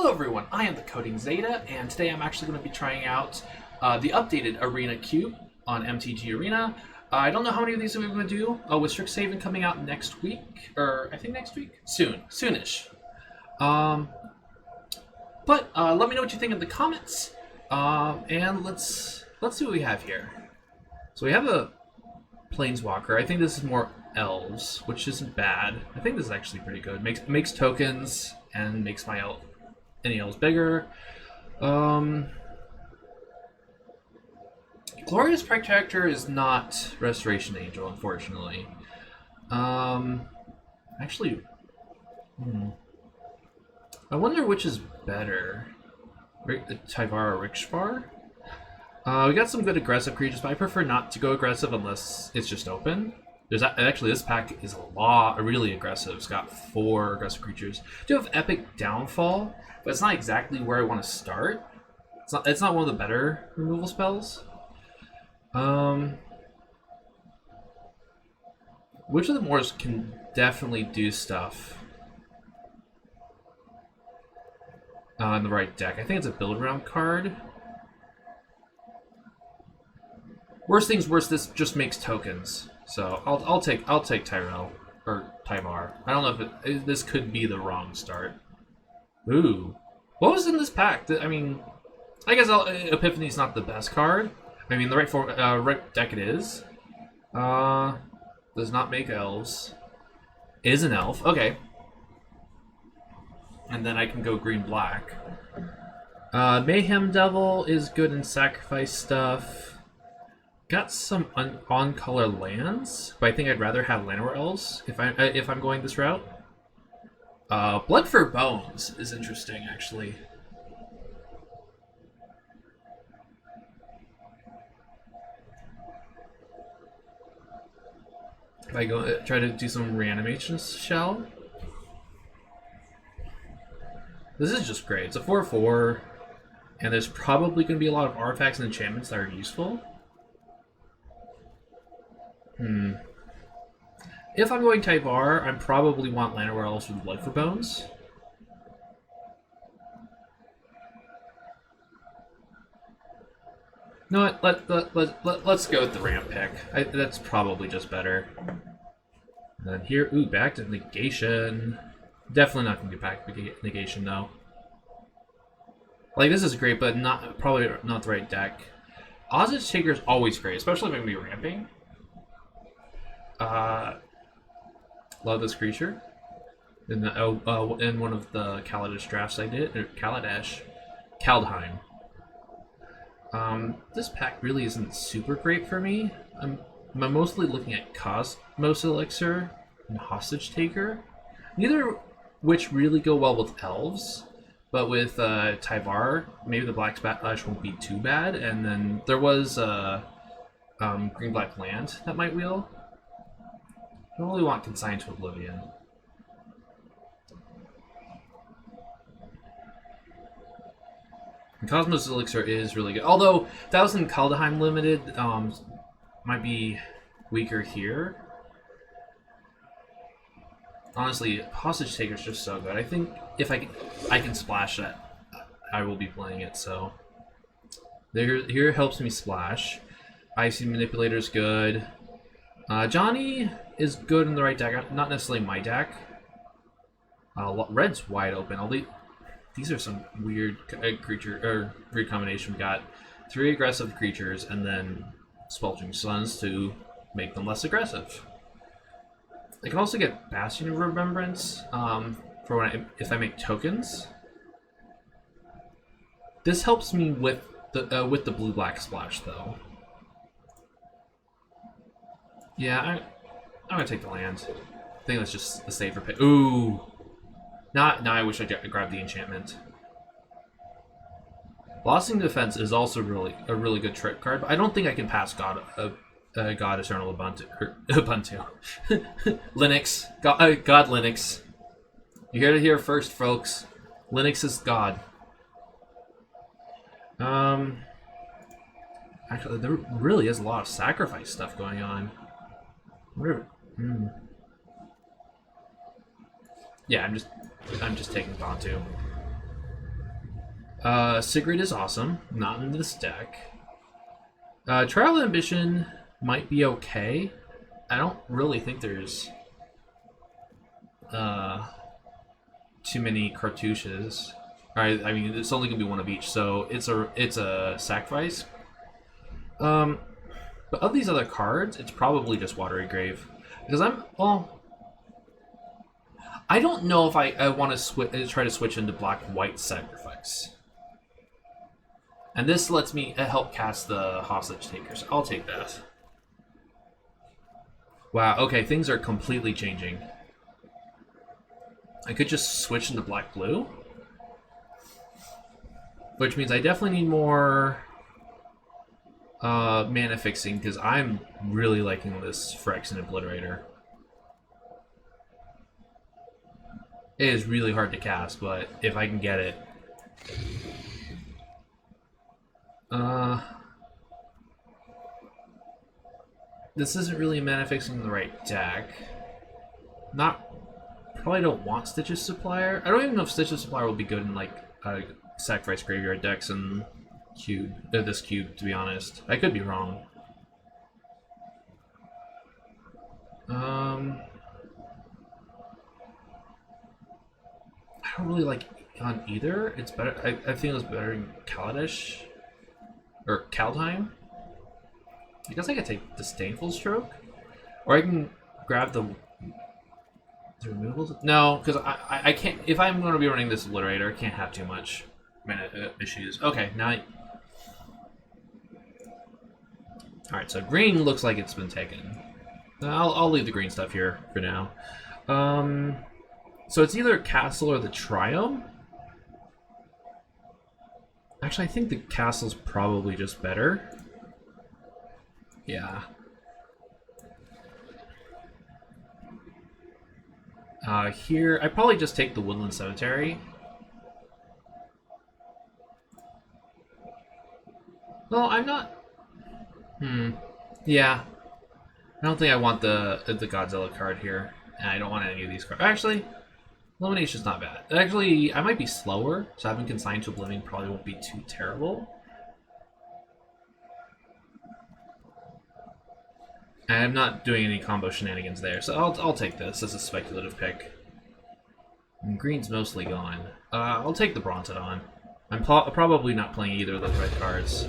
Hello everyone, I am the Coding Zeta, and today I'm actually going to be trying out the updated Arena Cube on MTG Arena. I don't know how many of these we're going to do, with Strixhaven coming out next week, or I think next week? Soonish. But let me know what you think in the comments, and let's see what we have here. So we have a Planeswalker. I think this is more elves, which isn't bad. I think this is actually pretty good. Makes tokens and makes my any elves bigger. Glorious Protector is not Restoration Angel, unfortunately. Actually, I wonder which is better, Tyvar or Rikshvar. We got some good aggressive creatures, but I prefer not to go aggressive unless it's just open. There's actually, this pack is really aggressive. It's got 4 aggressive creatures. I do have Epic Downfall, but it's not exactly where I want to start. It's not one of the better removal spells. Which of the Moors can definitely do stuff in the right deck? I think it's a build round card. Worst things worse, this just makes tokens. So I'll take Tyrell or Tyvar. I don't know if this could be the wrong start. Ooh, what was in this pack? I mean, I guess Epiphany's not the best card. I mean, the right deck it is. Does not make elves. Is an elf. Okay. And then I can go green black. Mayhem Devil is good in sacrifice stuff. Got some on-color lands, but I think I'd rather have Llanowar Elves if I'm going this route. Blood for Bones is interesting, actually. If I go try to do some reanimation shell, this is just great. It's a 4/4, and there's probably going to be a lot of artifacts and enchantments that are useful. If I'm going Tyvar, I probably want Llanowar Elves with Blood for Bones. No, let's go with the ramp pick. That's probably just better. And then here, ooh, back to negation. Definitely not going to get back to negation though. Like, this is great, but probably not the right deck. Osage Taker is always great, especially if I'm going to be ramping. Love this creature. In one of the Kaladesh drafts I did, or Kaldheim. This pack really isn't super great for me. I'm mostly looking at Cosmos Elixir and Hostage Taker, neither which really go well with elves. But with Tyvar, maybe the Black Splash won't be too bad. And then there was green-black land that might wheel. I don't really want Consigned to Oblivion. And Cosmos Elixir is really good. Although, 1000 Kaldheim limited might be weaker here. Honestly, Hostage Taker is just so good. I think if I can splash that, I will be playing it. So here helps me splash. Icy Manipulator is good. Johnny is good in the right deck, not necessarily my deck. Red's wide open. These are some weird weird combination. We got 3 aggressive creatures and then Sweltering Suns to make them less aggressive. I can also get Bastion of Remembrance for if I make tokens. This helps me with the blue-black splash though. Yeah, I'm gonna take the land. I think that's just a safer pick. Ooh, now I wish I grabbed the enchantment. Blossoming Defense is also a really good trick card, but I don't think I can pass God Eternal Ubuntu. Linux, God Linux. You heard it here first, folks. Linux is God. Actually, there really is a lot of sacrifice stuff going on. Yeah, I'm just taking Bantu. Sigrid is awesome. Not in this deck. Trial Ambition might be okay. I don't really think there's too many cartouches. Alright, I mean it's only gonna be one of each, so it's a sacrifice. But of these other cards, it's probably just Watery Grave. Because I don't know if I want to try to switch into black-white sacrifice. And this lets me help cast the Hostage Takers. I'll take that. Wow, okay, things are completely changing. I could just switch into black-blue. Which means I definitely need more mana fixing, because I'm really liking this Phyrexian Obliterator. It is really hard to cast, but if I can get it... this isn't really mana fixing the right deck. Probably don't want Stitch's Supplier. I don't even know if Stitch's Supplier will be good in like sacrifice graveyard decks and this cube, to be honest. I could be wrong. I don't really like on either. It's better. I think it was better in Kaladesh or Kaldheim. I guess I could take Disdainful Stroke, or I can grab the removals. No, because I can't. If I'm going to be running this Obliterator, I can't have too much mana issues. Okay, now. All right, so green looks like it's been taken. I'll leave the green stuff here for now. So it's either Castle or the Triome. Actually, I think the Castle's probably just better. Yeah. Here, I'd probably just take the Woodland Cemetery. No, I'm not... Yeah. I don't think I want the Godzilla card here. And I don't want any of these cards. Actually, Elimination's not bad. Actually, I might be slower, so having Consigned to Oblivion probably won't be too terrible. And I'm not doing any combo shenanigans there, so I'll take this as a speculative pick. And green's mostly gone. I'll take the Brontodon. I'm probably not playing either of those red cards.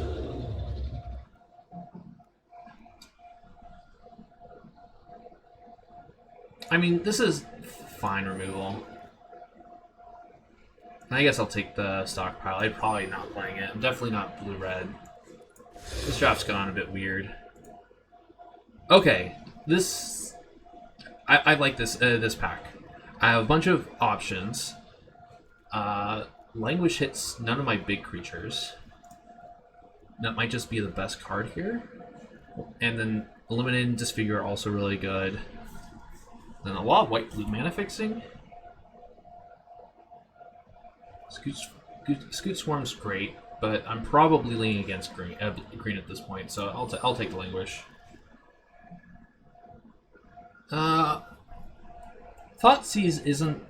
I mean, this is fine removal. I guess I'll take the stockpile. I'm probably not playing it. I'm definitely not blue-red. This draft's gone a bit weird. Okay, this... I like this this pack. I have a bunch of options. Languish hits none of my big creatures. That might just be the best card here. And then Eliminate and Disfigure are also really good. Then a lot of white-blue mana fixing. Scoot Swarm's great, but I'm probably leaning against green at this point, so I'll take the Languish. Thoughtseize isn't...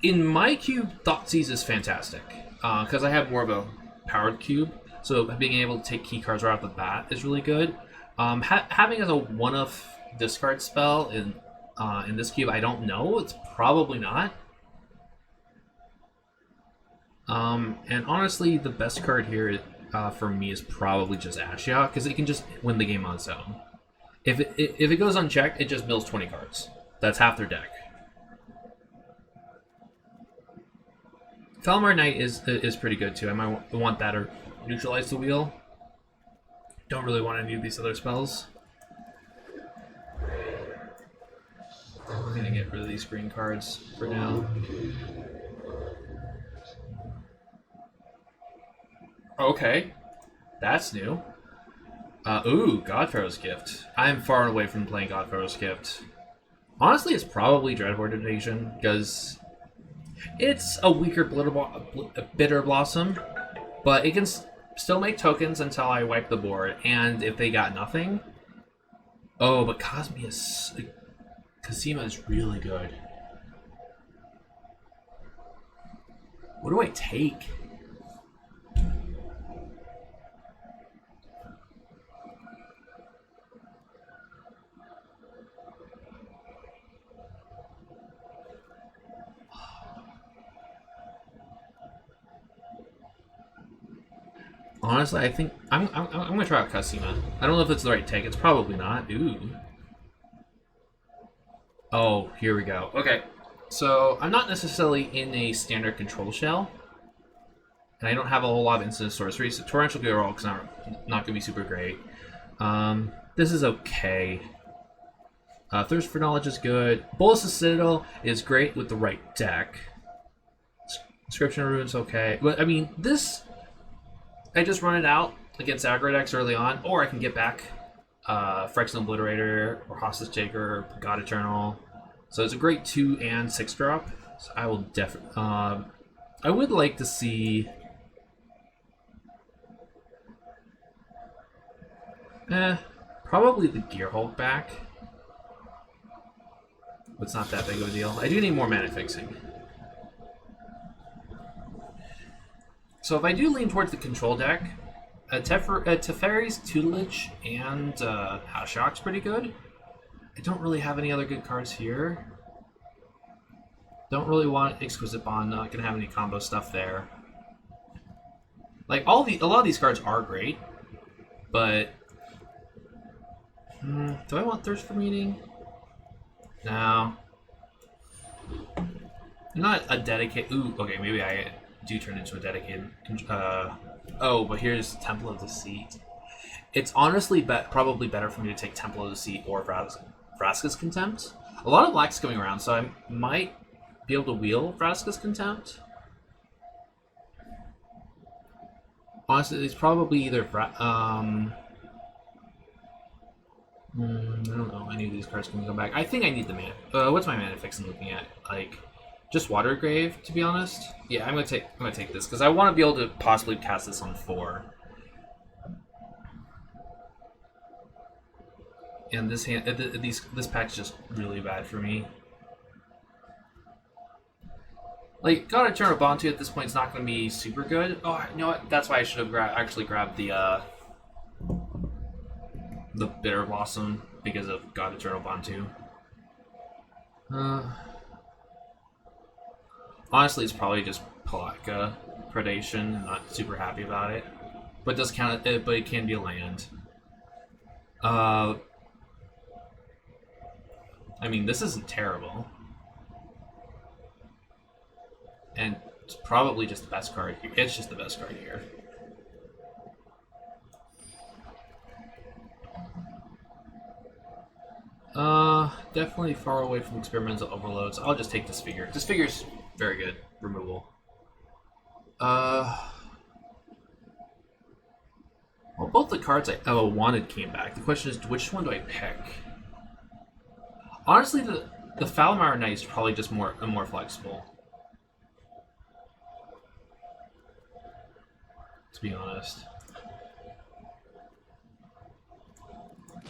In my cube, Thoughtseize is fantastic, because I have more of a powered cube, so being able to take key cards right off the bat is really good. Having as a one-off discard spell in this cube, I don't know. It's probably not. And honestly, the best card here for me is probably just Ashiok, because it can just win the game on its own. If it goes unchecked, it just mills 20 cards. That's half their deck. Felmar Knight is pretty good too. I might want that or neutralize the wheel. Don't really want any of these other spells. We're gonna get rid of these green cards for now. Okay, that's new. Ooh, Godpharaoh's Gift. I'm far away from playing Godpharaoh's Gift. Honestly, it's probably Dreadhorde Invasion, because it's a weaker Bitter Blossom, but it can still make tokens until I wipe the board, and if they got nothing... Oh, but Cosima is really good. What do I take? Honestly, I think I'm gonna try out Casima. I don't know if it's the right take. It's probably not. Ooh. Oh, here we go. Okay, so I'm not necessarily in a standard control shell, and I don't have a whole lot of instant sorcery. So Torrential Girl is not gonna be super great. This is okay. Thirst for Knowledge is good. Bolus of Citadel is great with the right deck. Inscription Rune's okay. But I mean, this I just run it out against aggro decks early on, or I can get back Phyrexian Obliterator or Hostage Taker or God Eternal. So it's a great 2 and 6 drop. So I will definitely. I would like to see. Probably the Gearhulk back. But it's not that big of a deal. I do need more mana fixing. So if I do lean towards the control deck, Teferi's Tutelage and Shock's pretty good. I don't really have any other good cards here. Don't really want Exquisite Bond, not gonna have any combo stuff there. Like a lot of these cards are great, but do I want Thirst for Meeting? No. I'm not a dedicated. Ooh, okay, maybe I do turn into a dedicated. Oh, but here's Temple of Deceit. It's honestly probably better for me to take Temple of Deceit or Vraska's Contempt. A lot of black's coming around, so I might be able to wheel Vraska's Contempt. Honestly, it's probably either I don't know. Any of these cards can come back. I think I need the mana. What's my mana fix I'm looking at? Like, just Watergrave, to be honest. Yeah, I'm gonna take this because I want to be able to possibly cast this on 4. And this pack is just really bad for me. Like, God Eternal Bantu at this point is not going to be super good. Oh, you know what? That's why I should have actually grabbed the Bitter Blossom because of God Eternal Bantu. Honestly, it's probably just Palaka Predation. I'm not super happy about it, but it does count. But it can be a land. I mean, this isn't terrible, and it's probably just the best card here. It's just the best card here. Definitely far away from experimental overloads. I'll just take this figure. This figure's very good. Removal. Well, both the cards I wanted came back. The question is, which one do I pick? Honestly, the Falmire Knight is probably just more flexible. To be honest.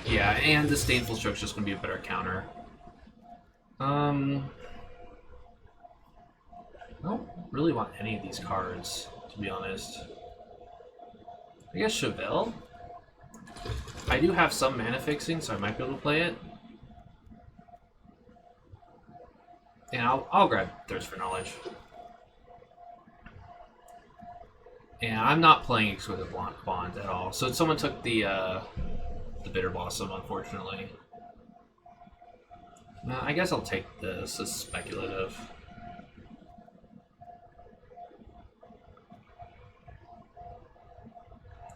Yeah, and the Disdainful Stroke's just going to be a better counter. I don't really want any of these cards, to be honest. I guess Chevelle? I do have some mana fixing, so I might be able to play it. And I'll grab Thirst for Knowledge. And I'm not playing Exquisite Bond at all. So someone took the Bitter Blossom, unfortunately. I guess I'll take this as speculative.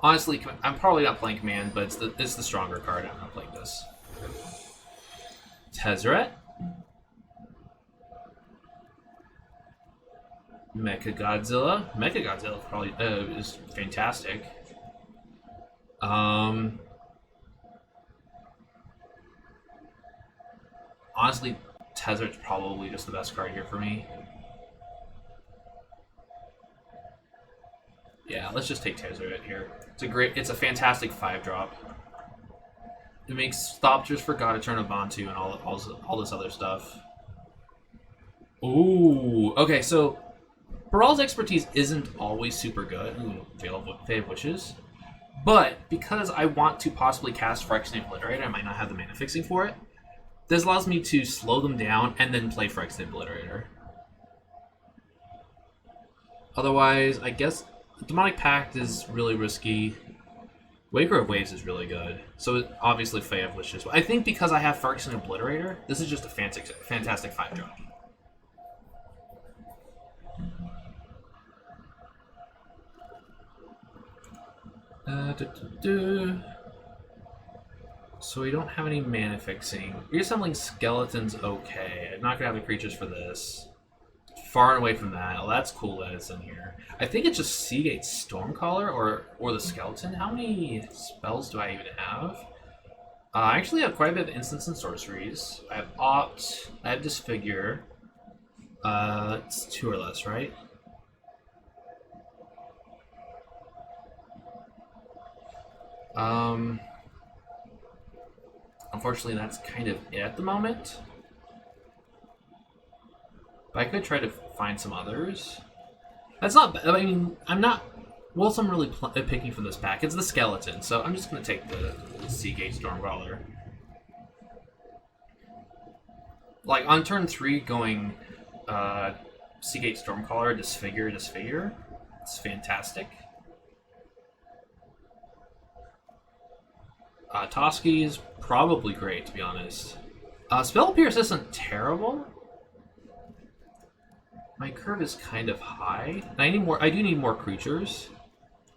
Honestly, I'm probably not playing Command, but it's the stronger card. I'm not playing this. Tezzeret. Mechagodzilla. Mechagodzilla probably is fantastic. Honestly, Tezzeret's probably just the best card here for me. Yeah, let's just take Tezzeret here. It's a fantastic 5-drop. It makes Thopters for God Eternal Bantu and all this other stuff. Ooh, okay, so Baral's expertise isn't always super good. Ooh, Fae of Wishes. But because I want to possibly cast Phyrexian Obliterator, I might not have the mana fixing for it. This allows me to slow them down and then play Phyrexian Obliterator. Otherwise, I guess Demonic Pact is really risky. Waker of Waves is really good. So obviously Fae of Wishes. I think because I have Phyrexian Obliterator, this is just a fantastic 5-drop. So we don't have any mana fixing. Reassembling Skeleton's okay. I'm not gonna have the creatures for this. Far and away from that. Oh, that's cool that it's in here. I think it's just Seagate Stormcaller or the Skeleton. How many spells do I even have? I actually have quite a bit of instants and sorceries. I have Opt. I have Disfigure. It's 2 or less, right? Unfortunately, that's kind of it at the moment. But I could try to find some others. That's not bad. I mean, I'm not... Well, I'm really picking from this pack. It's the Skeleton, so I'm just going to take the Seagate Stormcaller. Like, on turn 3, going Seagate Stormcaller, Disfigure. It's fantastic. Toski is probably great, to be honest. Spell Pierce isn't terrible. My curve is kind of high. I need more. I do need more creatures.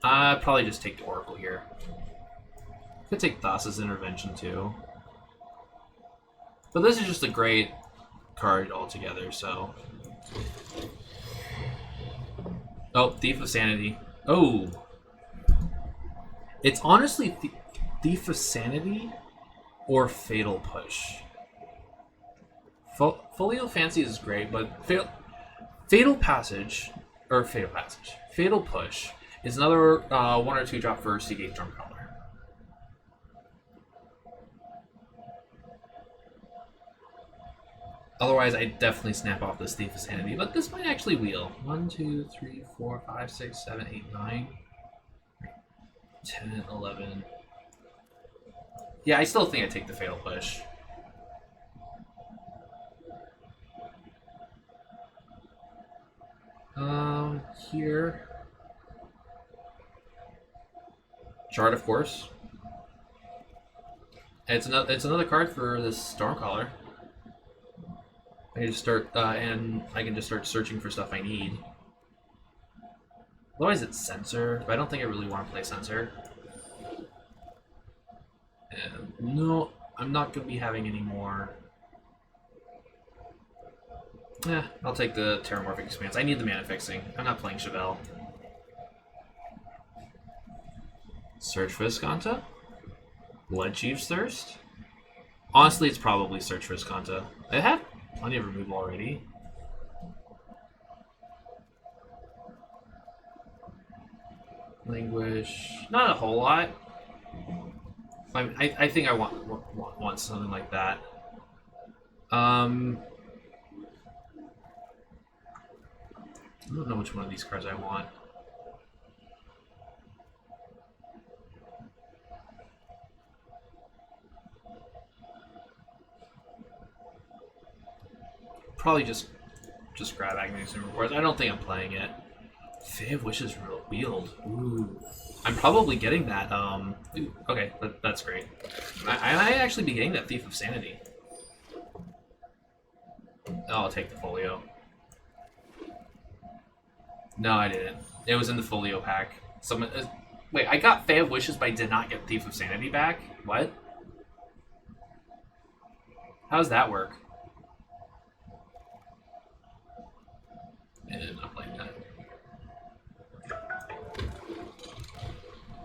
Probably just take the Oracle here. Could take Thassa's Intervention too. But this is just a great card altogether, so... Oh, Thief of Sanity. Oh! It's honestly Thief of Sanity or Fatal Push. Folio Fancy is great, but Fatal Push is another 1 or 2 drop for Seagate Stormcaller. Otherwise, I definitely snap off this Thief of Sanity, but this might actually wheel. 1, 2, 3, 4, 5, 6, 7, 8, 9, 10, 11. Yeah, I still think I take the Fatal Push. Here. Shard, of course. It's another card for this Stormcaller. I just start and I can just start searching for stuff I need. Otherwise, it's Censor, but I don't think I really want to play Censor. And no, I'm not going to be having any more. Yeah, I'll take the Terramorphic Expanse. I need the mana fixing. I'm not playing Chevelle. Search for Visconta? Blood Chief's Thirst? Honestly, it's probably Search for Visconta. I have plenty of removal already. Languish. Not a whole lot. I think I want something like that. I don't know which one of these cards I want. Probably just grab Agnes Rewards. I don't think I'm playing it. Fae of Wishes Wheeled. Ooh. I'm probably getting that. Ooh, okay, that's great. I might actually be getting that Thief of Sanity. Oh, I'll take the Folio. No, I didn't. It was in the Folio pack. Wait, I got Fae of Wishes, but I did not get Thief of Sanity back? What? How does that work? And I'm not playing that.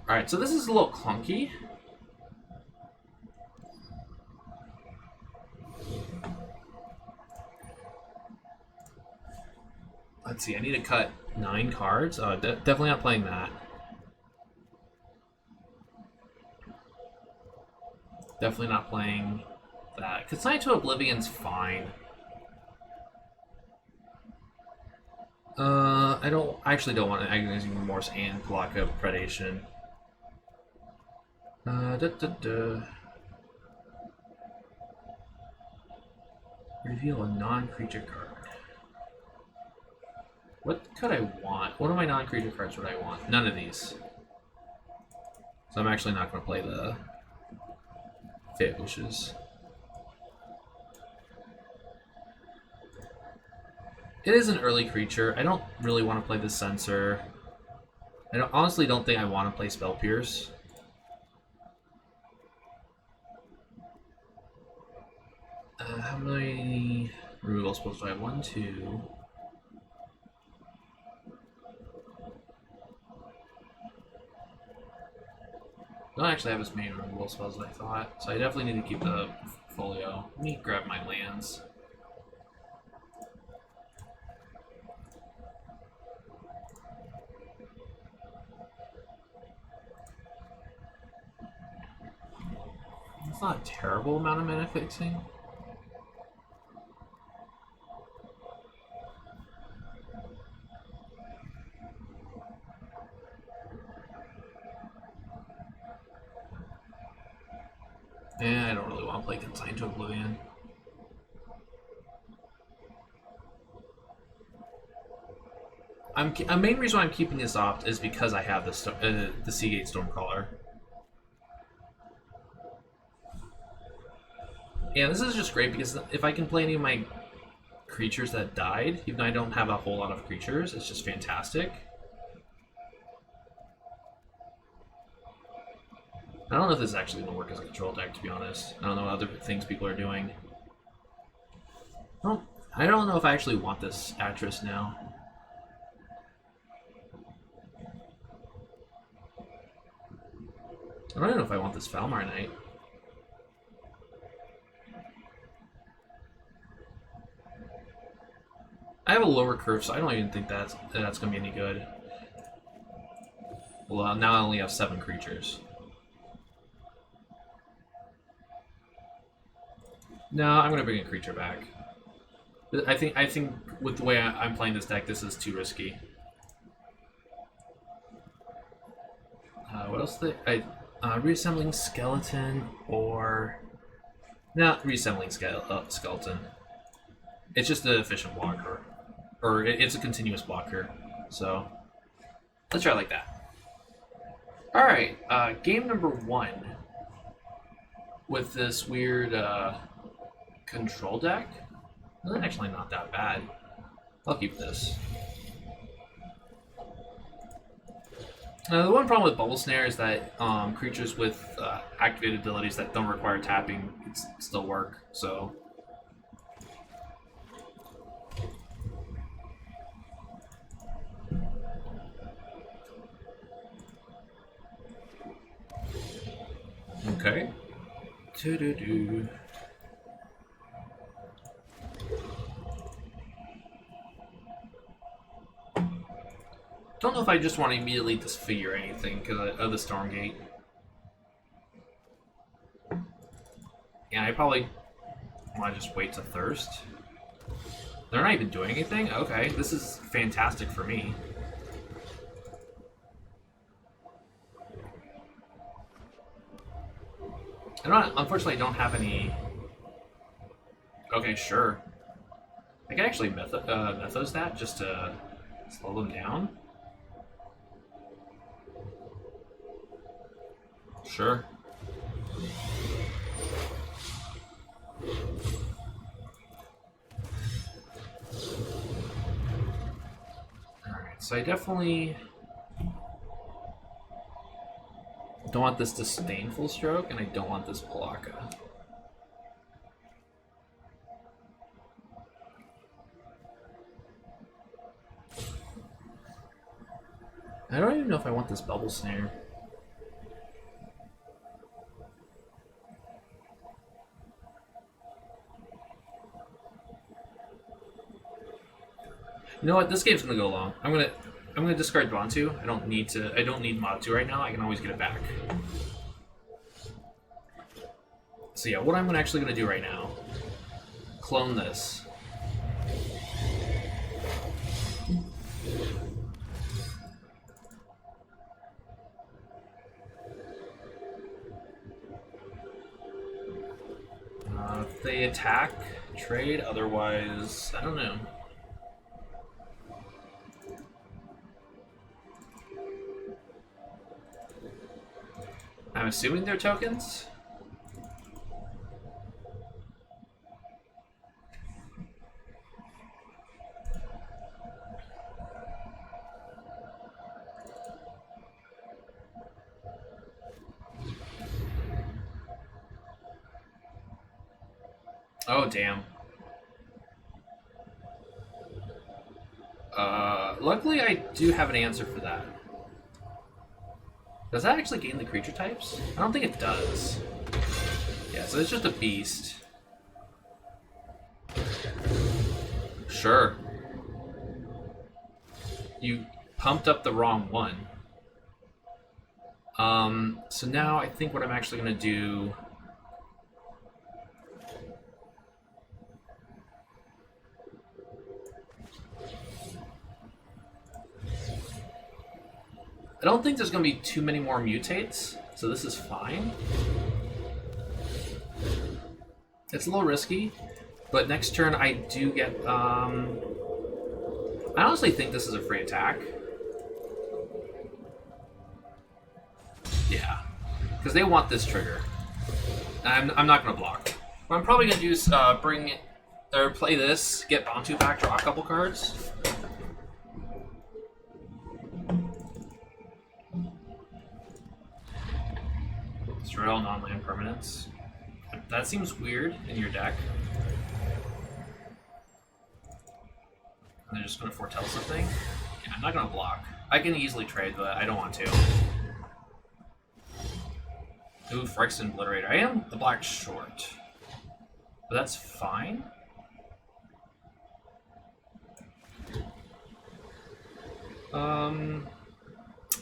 Alright, so this is a little clunky. Let's see, I need to cut 9 cards. Definitely not playing that. Definitely not playing that. Consign to Oblivion's fine. I actually don't want Agonizing Remorse and Palaka Predation. Reveal a non-creature card. What could I want? What of my non-creature cards would I want? None of these. So I'm actually not going to play the Fate Wishes. It is an early creature. I don't really want to play the Censor. Honestly don't think I want to play Spell Pierce. How many removal spells do I have? 1, 2. I don't actually have as many removal spells as I thought, so I definitely need to keep the folio. Let me grab my lands. It's not a terrible amount of mana fixing. Yeah, I don't really want to play Consigned to Oblivion. A main reason why I'm keeping this off is because I have the Seagate Stormcaller. Yeah, this is just great because if I can play any of my creatures that died, even though I don't have a whole lot of creatures, it's just fantastic. I don't know if this is actually going to work as a control deck, to be honest. I don't know what other things people are doing. Well, I don't know if I actually want this Atris now. I don't even know if I want this Falmar Knight. I have a lower curve, so I don't even think that's going to be any good. Well, now I only have 7 creatures. No, I'm going to bring a creature back. I think with the way I'm playing this deck, this is too risky. What else? Reassembling Skeleton or... Not Reassembling Skeleton. It's just an efficient blocker. Or it's a continuous blocker. So, let's try it like that. Alright, game number 1. With this weird... control deck? Well, that's actually not that bad. I'll keep this. The one problem with Bubble Snare is that creatures with activated abilities that don't require tapping can still work, so... Okay. Doo-doo-doo. Don't know if I just want to immediately disfigure anything because of the Stormgate. Yeah, I probably want to just wait to Thirst. They're not even doing anything? Okay, this is fantastic for me. Unfortunately, I don't have any... Okay, sure. I can actually Mythos that just to slow them down. Sure. Alright, so I definitely don't want this Disdainful Stroke, and I don't want this Palaka. I don't even know if I want this Bubble Snare. You know what? This game's gonna go long. I'm gonna discard Bantu. I don't need Matu right now. I can always get it back. So yeah, what I'm actually gonna do right now, clone this. they attack, trade, otherwise, I don't know. I'm assuming they're tokens? Oh, damn. Luckily I do have an answer for that. Does that actually gain the creature types? I don't think it does. Yeah, so it's just a beast. Sure. You pumped up the wrong one. So now I think what I'm actually going to do... I don't think there's going to be too many more mutates, so this is fine. It's a little risky, but next turn I do get... I honestly think this is a free attack. Yeah, because they want this trigger. And I'm not going to block. What I'm probably going to do is play this, get Bantu back, draw a couple cards. Destroy all non-land permanents. That seems weird in your deck. And they're just going to foretell something. Yeah, I'm not going to block. I can easily trade, but I don't want to. Ooh, Phyrexian Obliterator. I am the black short. But that's fine. I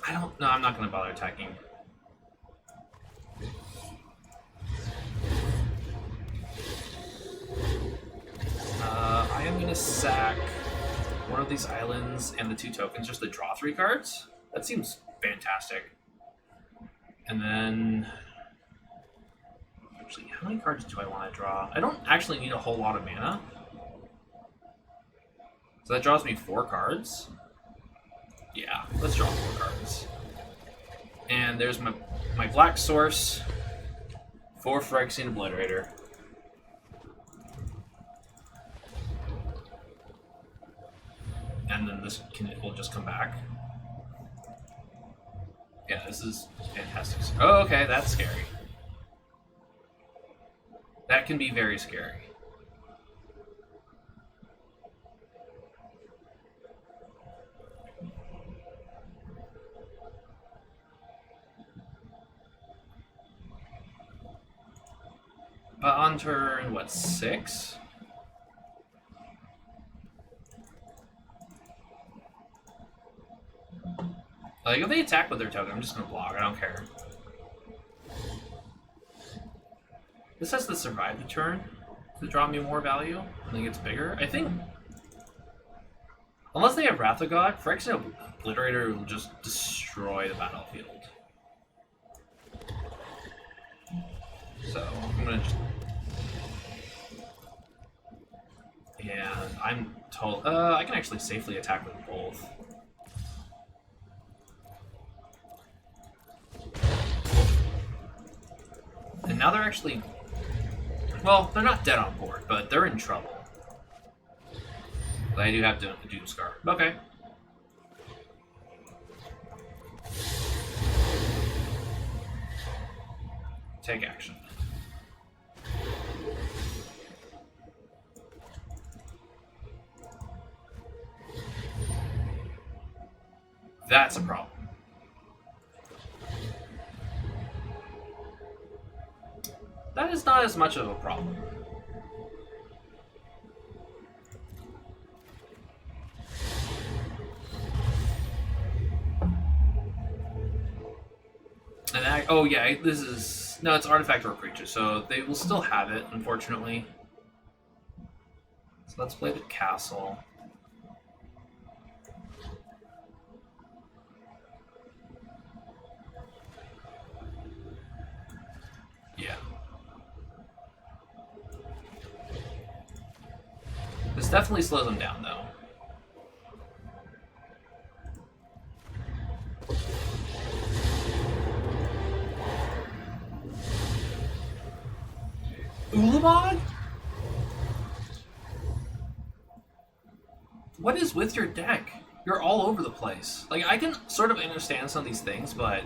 don't... No, I'm not going to bother attacking. I am going to sack one of these islands and the 2 tokens just to draw 3 cards. That seems fantastic. And then... Actually, how many cards do I want to draw? I don't actually need a whole lot of mana. So that draws me 4 cards. Yeah, let's draw 4 cards. And there's my black source for Phyrexian Obliterator. And then it will just come back. Yeah, this is fantastic. Oh, okay, that's scary. That can be very scary. But on turn, what, 6? Like, if they attack with their token, I'm just gonna block. I don't care. This has to survive the turn to draw me more value. I think it's bigger. I think... Unless they have Wrath of God, Phyrexian Obliterator will just destroy the battlefield. So, I'm gonna just... Yeah, I'm told... I can actually safely attack with both. And now they're actually... Well, they're not dead on board, but they're in trouble. But I do have Doomscar. Okay. Take action. That's a problem. That is not as much of a problem. And oh yeah, this is... No, it's artifact or creature, so they will still have it, unfortunately. So let's play the castle. Yeah. definitely slows them down, though. Ulamog? What is with your deck? You're all over the place. Like, I can sort of understand some of these things, but...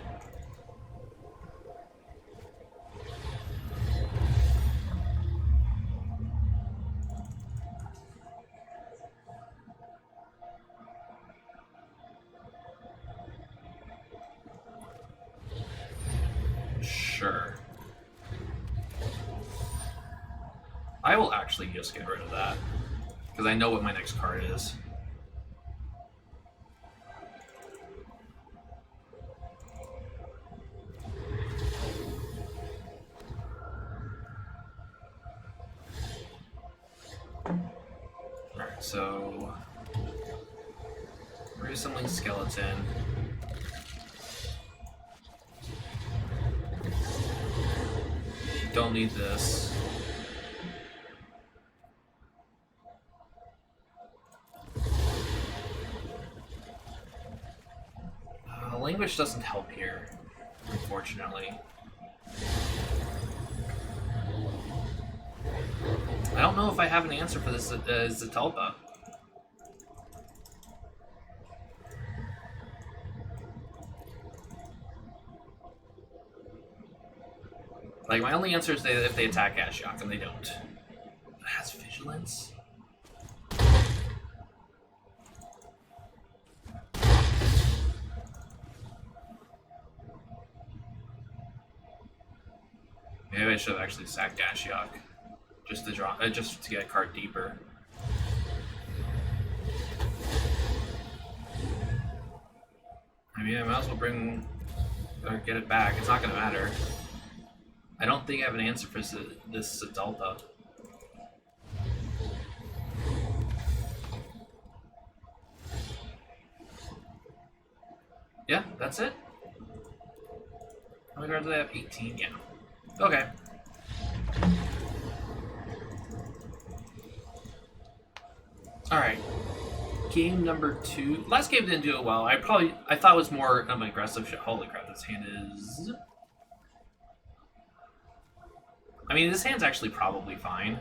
Sure. I will actually just get rid of that, because I know what my next card is. Alright, so... Resembling Skeleton. Don't need this. Language doesn't help here, unfortunately. I don't know if I have an answer for this Zetalpa. Like, my only answer is if they attack Ashiok, and they don't. It has Vigilance? Maybe I should have actually sacked Ashiok, just to draw, just to get a card deeper. I mean, I might as well bring or get it back. It's not gonna matter. I don't think I have an answer for this Zetalpa. Yeah, that's it. How many cards do I have? 18. Yeah. Okay. Alright. Game number 2. Last game didn't do it well. I thought it was more of an aggressive shot. Holy crap, this hand is... I mean, this hand's actually probably fine.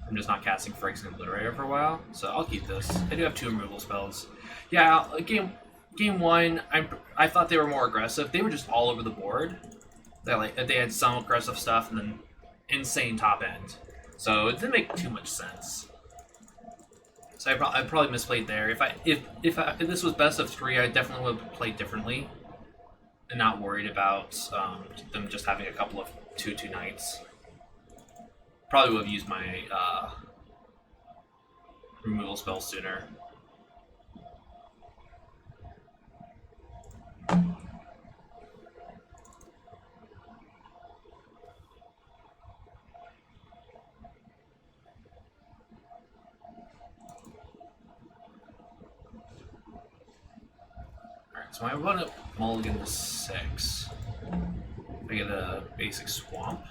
I'm just not casting Phyrexian Obliterator for a while, so I'll keep this. I do have 2 removal spells. Yeah, game 1, I thought they were more aggressive. They were just all over the board. They had some aggressive stuff and then insane top end. So it didn't make too much sense. So I probably misplayed there. If this was best of 3, I definitely would have played differently and not worried about them just having a couple of 2/2 knights. Probably would have used my removal spell sooner. So I want to mulligan to 6. I get a basic swamp.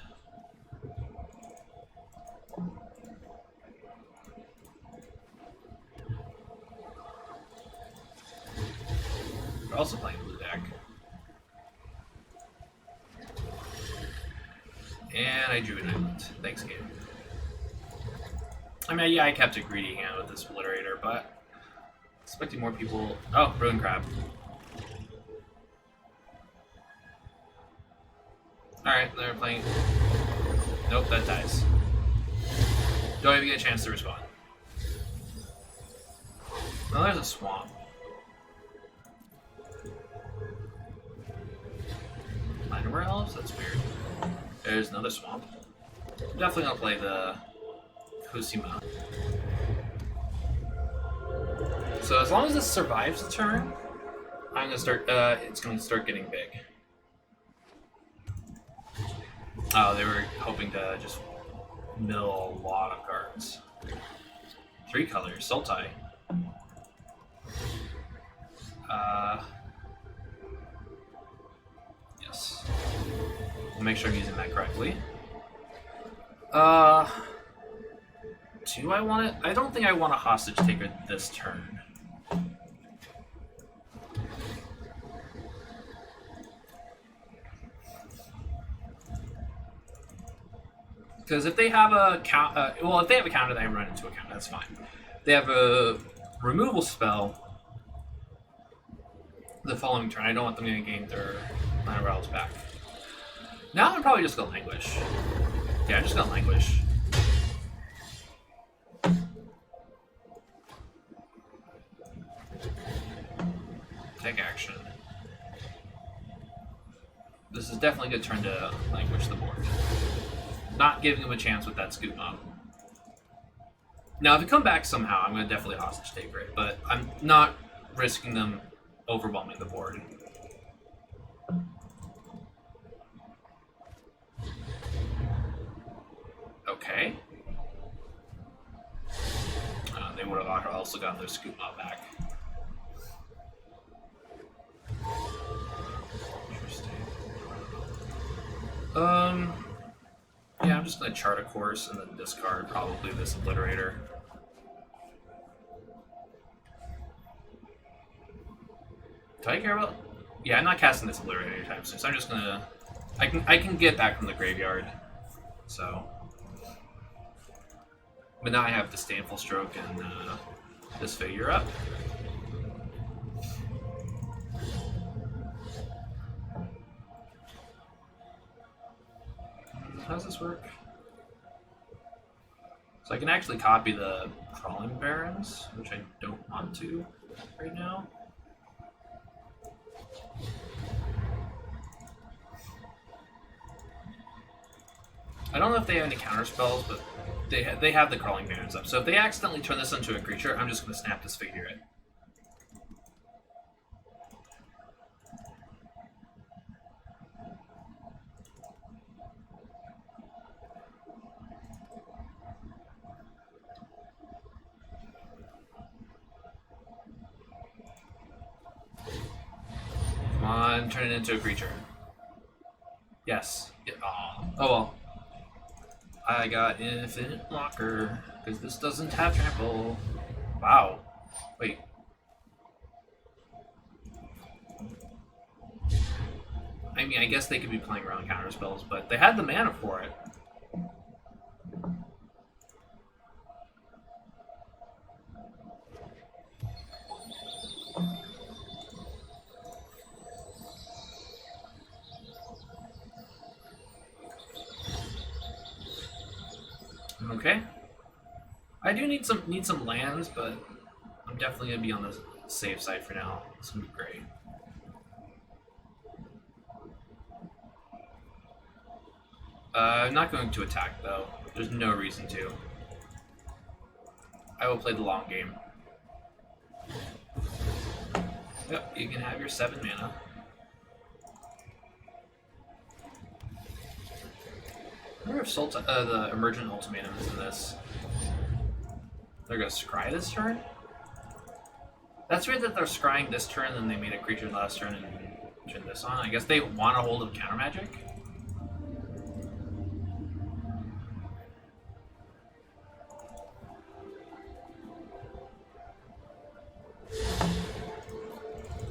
We're also playing blue deck. And I drew an island. Thanks, game. I mean, yeah, I kept a greedy hand with this Obliterator, but expecting more people. Oh, Ruin Crab. Alright, they're playing. Nope, that dies. Don't even get a chance to respond. Well, there's a swamp. Underwear elves? That's weird. There's another swamp. I'm definitely gonna play the Kusima. So as long as this survives the turn, I'm gonna start. It's gonna start getting big. Oh, they were hoping to just mill a lot of cards. 3 colors, Sultai. Yes. I'll make sure I'm using that correctly. Do I want it? I don't think I want a hostage taker this turn. Because if they have a count, well, if they have a counter, then I run into a counter. That's fine. If they have a removal spell the following turn, I don't want them to gain their mana rattles back. Now I'm probably just gonna languish. Yeah, I'm just gonna languish. Take action. This is definitely a good turn to languish the board. Not giving him a chance with that scoop mob. Now, if it come back somehow, I'm going to definitely hostage taker it, but I'm not risking them overwhelming the board. Okay. They would have also gotten their scoop mob back. Interesting. Yeah, I'm just going to chart a course and then discard probably this Obliterator. Do I care about? Yeah, I'm not casting this Obliterator anytime soon, so I'm just going to... I can get back from the graveyard, so... But now I have Disdainful Stroke and Disfigure up. How does this work? So I can actually copy the Crawling Barrens, which I don't want to right now. I don't know if they have any counter spells, but they have the Crawling Barrens up. So if they accidentally turn this into a creature, I'm just going to snap Disfigure it. Come on, turn it into a creature. Yes. Oh well. I got Infinite Blocker, because this doesn't have trample. Wow. Wait. I mean, I guess they could be playing around counter spells, but they had the mana for it. Okay. I do need some lands, but I'm definitely gonna be on the safe side for now. It's gonna be great. I'm not going to attack though. There's no reason to. I will play the long game. Yep, you can have your 7 mana. I wonder if the Emergent Ultimatum is in this. They're gonna scry this turn? That's weird that they're scrying this turn, then they made a creature last turn and turned this on. I guess they want a hold of counter magic.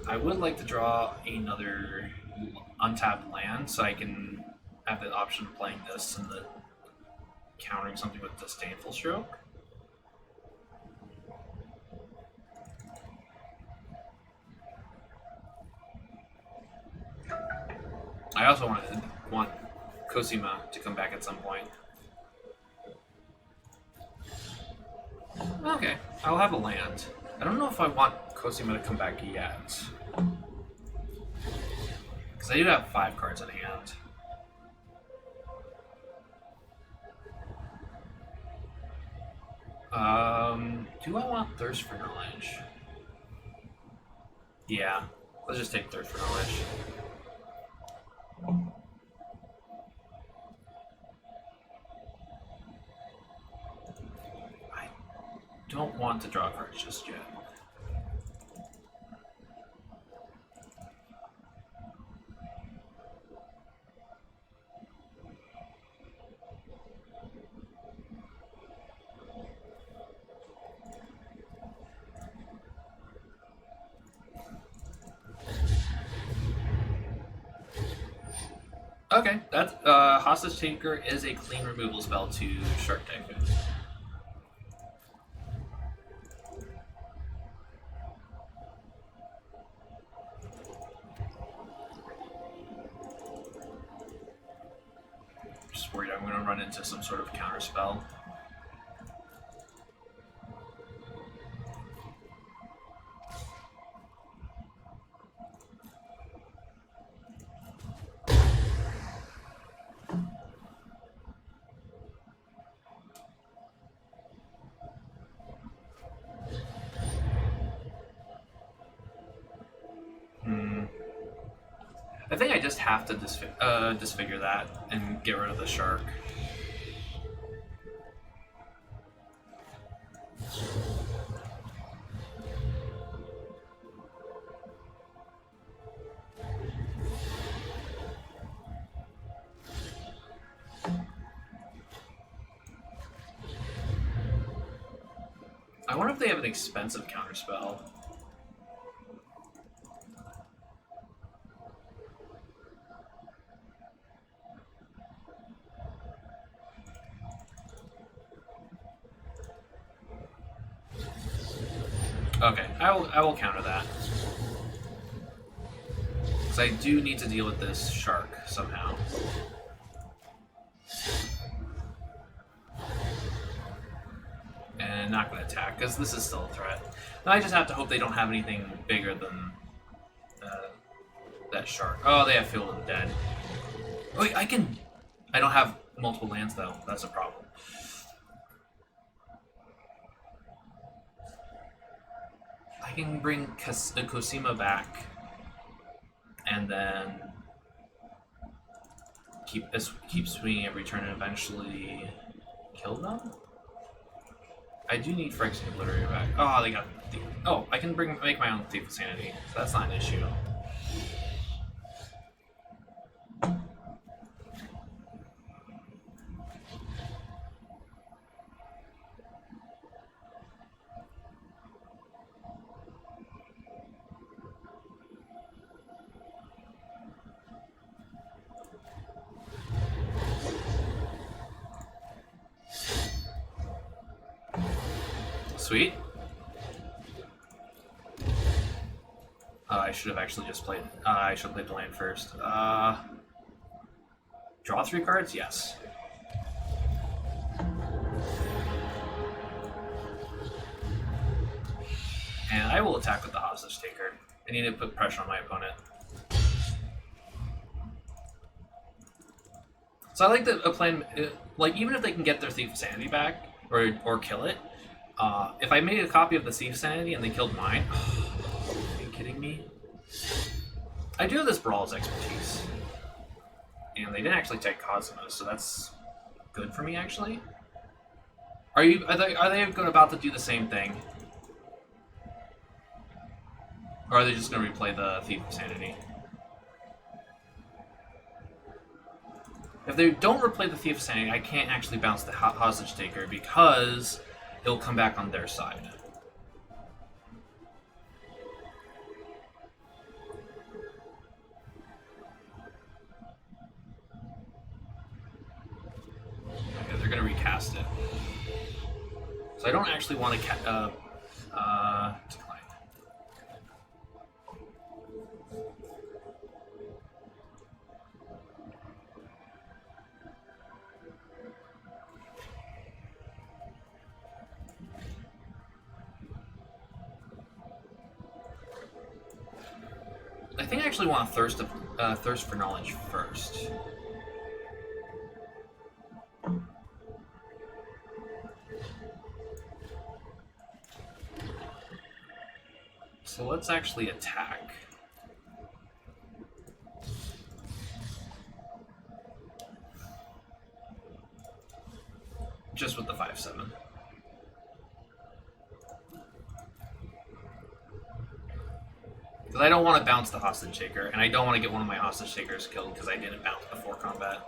I would like to draw another untapped land so I can have the option of playing this and the countering something with Disdainful Stroke. I also want Cosima to come back at some point. Okay, I'll have a land. I don't know if I want Cosima to come back yet. Because I do have 5 cards in hand. Do I want Thirst for Knowledge? Yeah, let's just take Thirst for Knowledge. I don't want to draw cards just yet. Okay, that's Hostage Taker is a clean removal spell to Shark Typhoon. Just worried I'm going to run into some sort of counter spell. I think I just have to disfigure that and get rid of the shark. I wonder if they have an expensive counterspell. Okay, I will counter that. Because I do need to deal with this shark somehow. And not going to attack, because this is still a threat. Now I just have to hope they don't have anything bigger than that shark. Oh, they have Field of the Dead. Wait, I don't have multiple lands, though. That's a problem. I can bring Cosima back, and then keep swinging every turn and eventually kill them. I do need Phyrexian Obliterator back. Oh, they got. Oh, I can make my own Thief of Sanity, so that's not an issue. Sweet. I should have actually just played. I should have played the land first. Draw 3 cards? Yes. And I will attack with the Hostage Taker. I need to put pressure on my opponent. So I like the plan. Like, even if they can get their Thief of Sanity back or kill it. If I made a copy of the Thief of Sanity and they killed mine, are you kidding me? I do have this Brawl's expertise, and they didn't actually take Cosmo, so that's good for me actually. Are they about to do the same thing, or are they just going to replay the Thief of Sanity? If they don't replay the Thief of Sanity, I can't actually bounce the Hostage Taker because it'll come back on their side. Okay, they're gonna recast it. So I don't actually want to decline. I think I actually want to thirst for knowledge first. So let's actually attack. Just with the 5/7. Because I don't want to bounce the Hostage Taker, and I don't want to get one of my Hostage Takers killed because I didn't bounce before combat.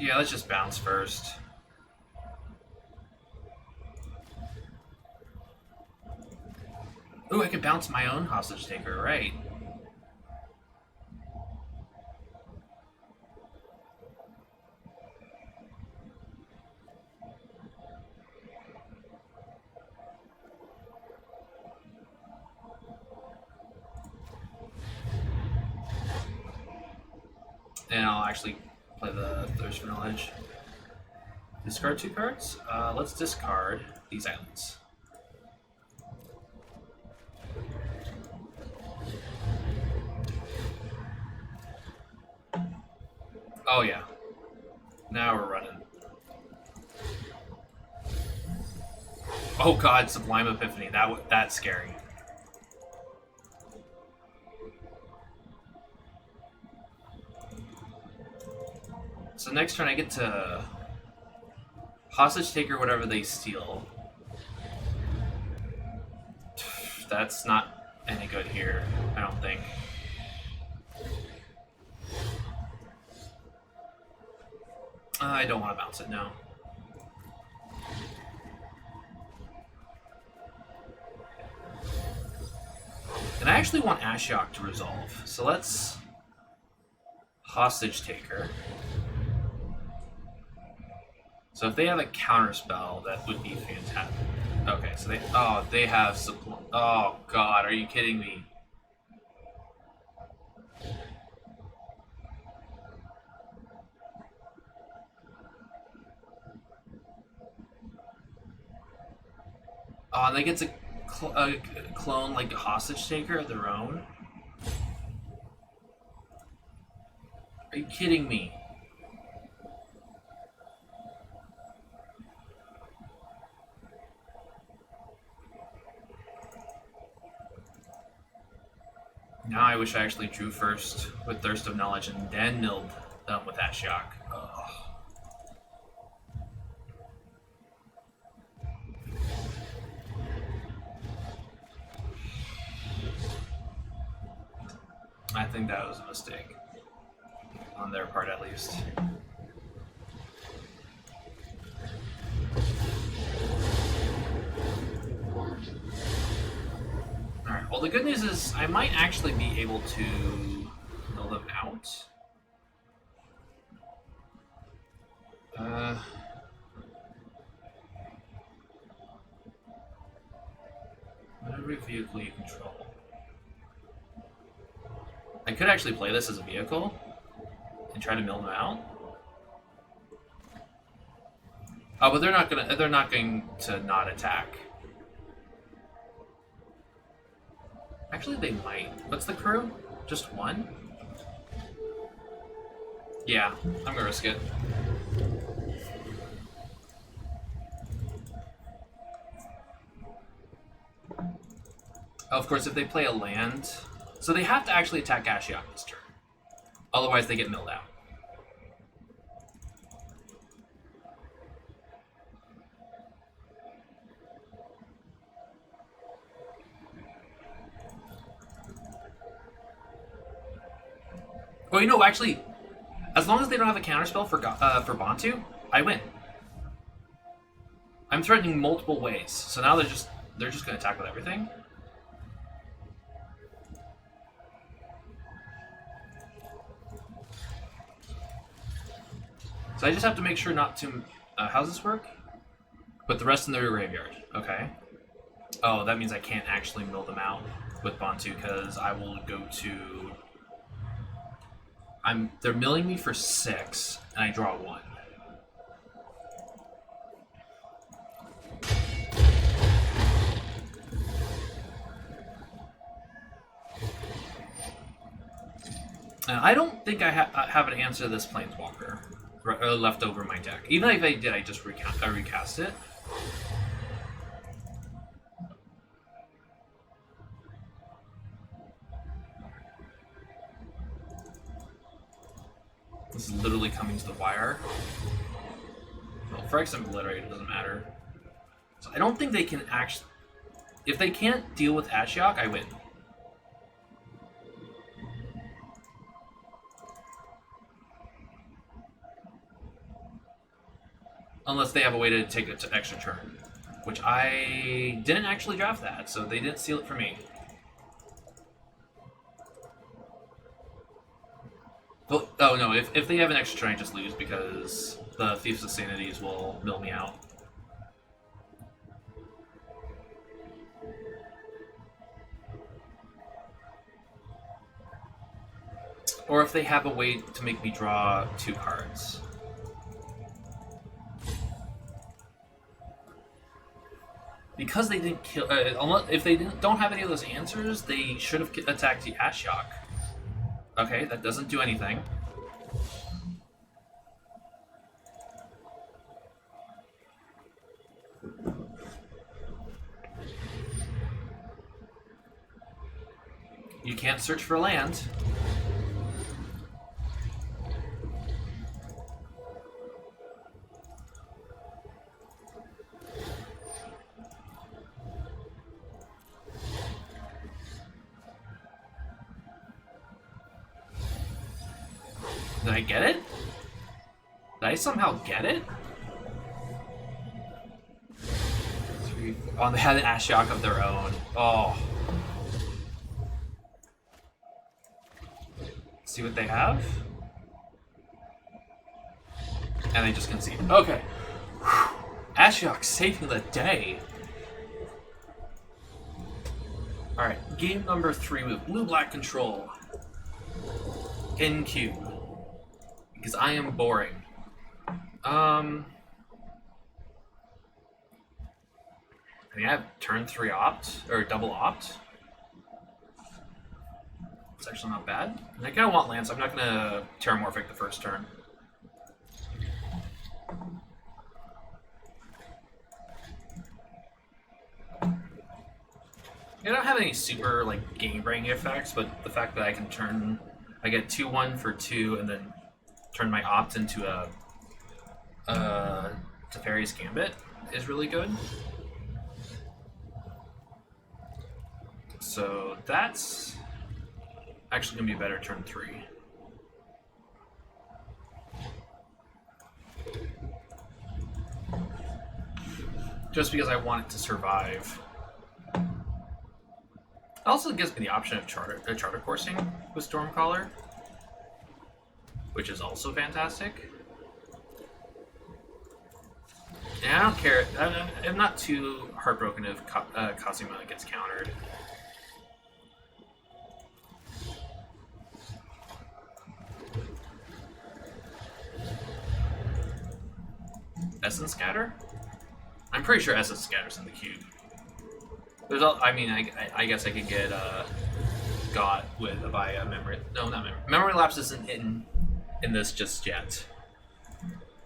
Yeah, let's just bounce first. Ooh, I could bounce my own hostage taker, right? And I'll actually play the Thirst for Knowledge. Discard 2 cards. Let's discard these islands. Oh yeah. Now we're running. Oh god, Sublime Epiphany. That's scary. So next turn I get to hostage taker whatever they steal. That's not any good here, I don't think. I don't want to bounce it, no. And I actually want Ashiok to resolve, so let's hostage taker. So if they have a counter spell, that would be fantastic. Okay, so they have supply. Oh god, are you kidding me? Oh, and they get to clone like a hostage taker of their own? Are you kidding me? Now I wish I actually drew first with Thirst of Knowledge and then milled them with Ashiok. Ugh. I think that was a mistake. On their part, at least. Alright, well the good news is I might actually be able to mill them out. Whatever vehicle you control. I could actually play this as a vehicle and try to mill them out. Oh, but they're not going to not attack. Actually, they might. What's the crew? Just one? Yeah, I'm gonna risk it. Of course, if they play a land... So they have to actually attack Ashiok this turn. Otherwise, they get milled out. Oh, you know, actually, as long as they don't have a counterspell for Bantu, I win. I'm threatening multiple ways, so now they're just going to attack with everything. So I just have to make sure not to... how's this work? Put the rest in their graveyard. Okay. Oh, that means I can't actually mill them out with Bantu because I will go to... They're milling me for 6, and I draw 1. I don't think I have an answer to this Planeswalker left over in my deck. Even if I did, I just recast it. This is literally coming to the wire. Well, for X, I'm obliterated, it doesn't matter. So I don't think they can actually... If they can't deal with Ashiok, I win. Unless they have a way to take an extra turn which I didn't actually draft that, so they didn't steal it from me. Oh no, if they have an extra turn, I just lose because the Thieves of Sanities will mill me out. Or if they have a way to make me draw 2 cards. Because they didn't kill... if they don't have any of those answers, they should have attacked the Ashiok. Okay, that doesn't do anything. You can't search for land. Did I get it? Did I somehow get it? 3, 4. Oh, they had an Ashiok of their own. Oh. See what they have? And they just concede. Okay. Ashiok saving the day. Alright, game number 3 with blue-black control. In cube. Because I am boring. I mean, I have turn 3 opt, or double opt. It's actually not bad. And I kind of want land, so I'm not going to Terramorphic the first turn. I don't have any super, like, game-breaking effects, but the fact that I can turn... I get 2-1 for 2, and then turn my opt into a Teferi's Gambit is really good. So that's actually going to be better turn 3. Just because I want it to survive. It also gives me the option of charter coursing with Stormcaller, which is also fantastic. And I don't care. I'm not too heartbroken if Kazuma gets countered. Essence Scatter? I'm pretty sure Essence Scatter's in the cube. There's all, I mean, I guess I could get Got with via memory. No, not memory. Memory Lapse isn't in this just yet.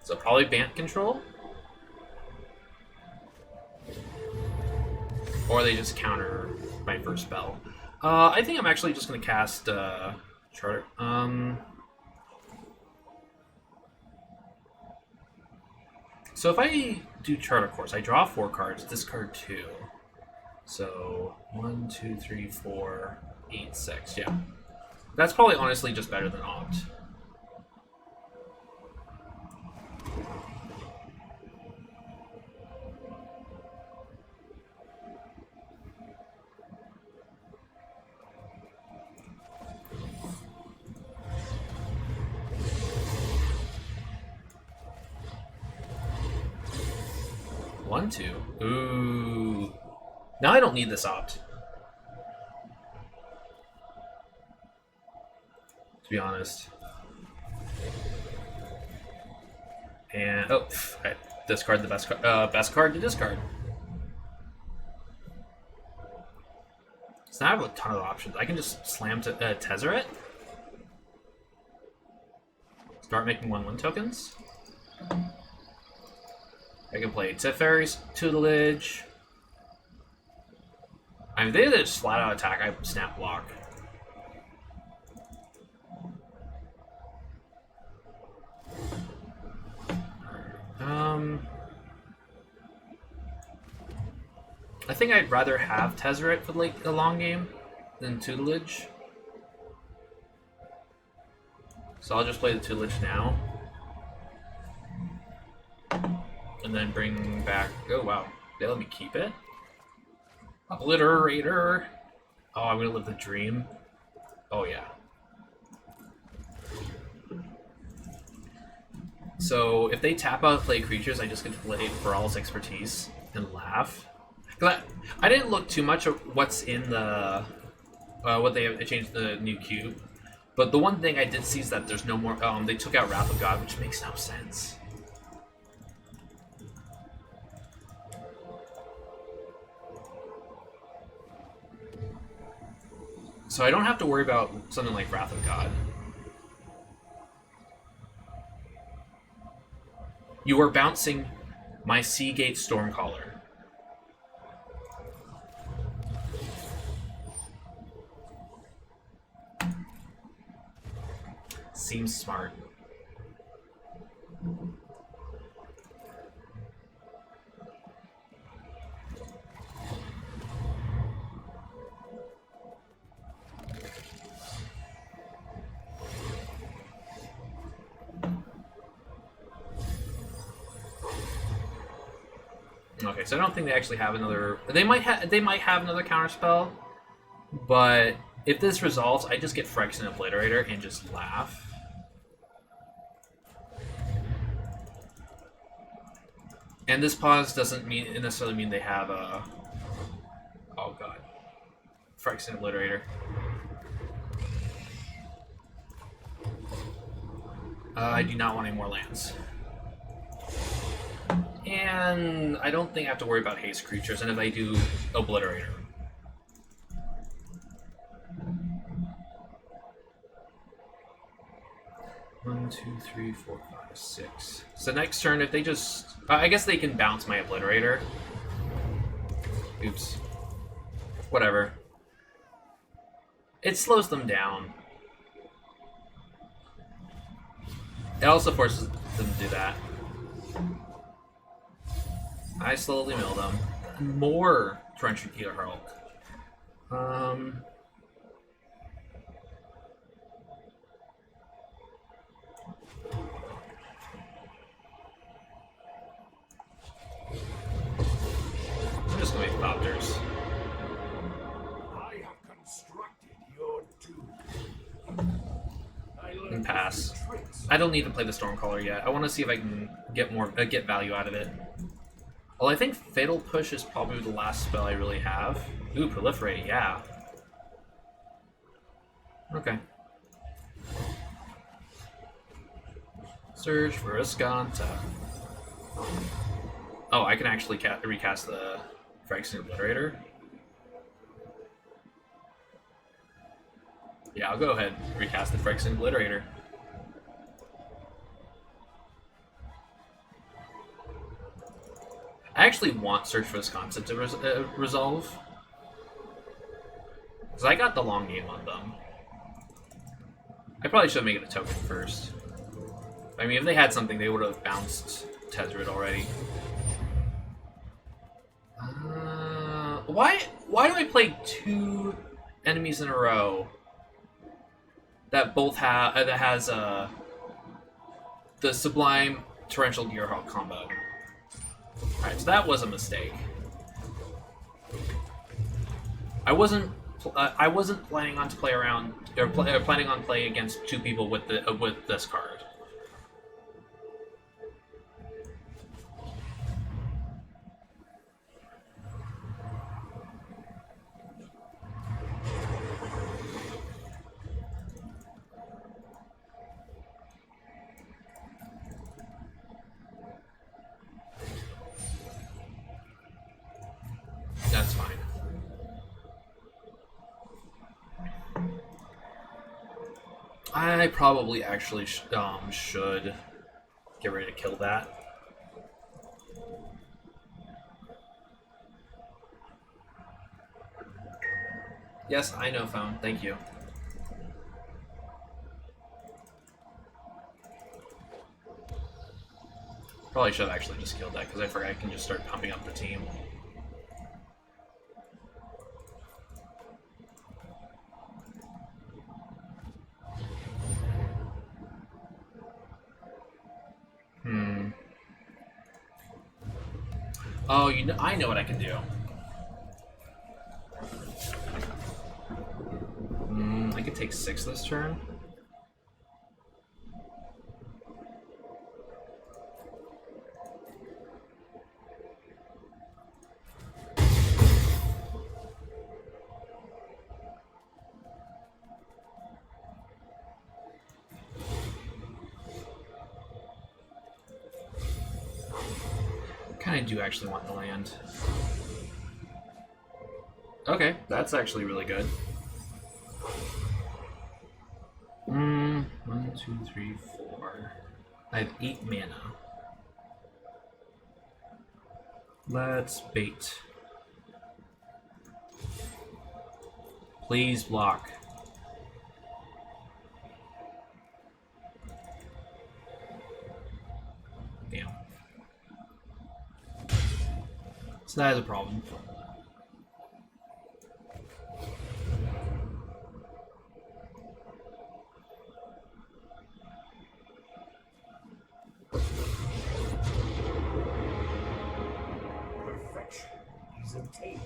So probably Bant Control. Or they just counter my first spell. I think I'm actually just going to cast Charter. So if I do Charter Course, I draw 4 cards, discard 2. So 1, 2, 3, 4, 8, 6. Yeah, that's probably honestly just better than Opt. One, 2. Ooh. Now I don't need this opt. To be honest. And I discard the best card to discard. So now I have a ton of options. I can just slam to Tezzeret. Start making 1/1 tokens. I can play Teferi's Tutelage. I mean, they just flat out attack. I snap block. I think I'd rather have Tezzeret for like a long game than Tutelage. So I'll just play the Tutelage now. And then bring back... Oh, wow. They let me keep it? Obliterator! Oh, I'm gonna live the dream. Oh, yeah. So, if they tap out play creatures, I just get to play Brawl's Expertise and laugh. I didn't look too much at what's in the... what they changed the new cube. But the one thing I did see is that there's no more... they took out Wrath of God, which makes no sense. So I don't have to worry about something like Wrath of God. You are bouncing my Seagate Stormcaller. Seems smart. Okay, so I don't think they actually have another... They might have another counterspell, but if this resolves, I just get Phyrexian Obliterator and just laugh. And this pause doesn't necessarily mean they have a... Oh god. Phyrexian Obliterator. I do not want any more lands. And I don't think I have to worry about haste creatures, and if I do, Obliterator. One, two, three, four, five, six. So next turn, if they just... I guess they can bounce my Obliterator. Oops. Whatever. It slows them down. It also forces them to do that. I slowly mill them. More Torrential Killer Hulk. I'm just gonna make Thopters. I have constructed your doom. And pass. I don't need to play the Stormcaller yet. I want to see if I can get more get value out of it. Well, I think Fatal Push is probably the last spell I really have. Ooh, Proliferate, yeah. Okay. Search for Escanta. Oh, I can actually recast the Phyrexian Obliterator. Yeah, I'll go ahead and recast the Phyrexian Obliterator. I actually want Search for Wisconsin to resolve. Because I got the long game on them. I probably should make it a token first. I mean, if they had something, they would have bounced Tezzeret already. Why do I play two enemies in a row that both have the Sublime Torrential Gearhawk combo? Alright, so that was a mistake. I wasn't planning on to play around or planning on playing against two people with this card. That's fine. I probably actually should get ready to kill that. Yes, I know, phone. Thank you. Probably should have actually just killed that because I forgot I can just start pumping up the team. Oh, I know what I can do. I could take 6 this turn. I do actually want the land. Okay, that's actually really good. 1, 2, 3, 4. I have 8 mana. Let's bait. Please block. Damn. So that is a problem. Perfection is attained.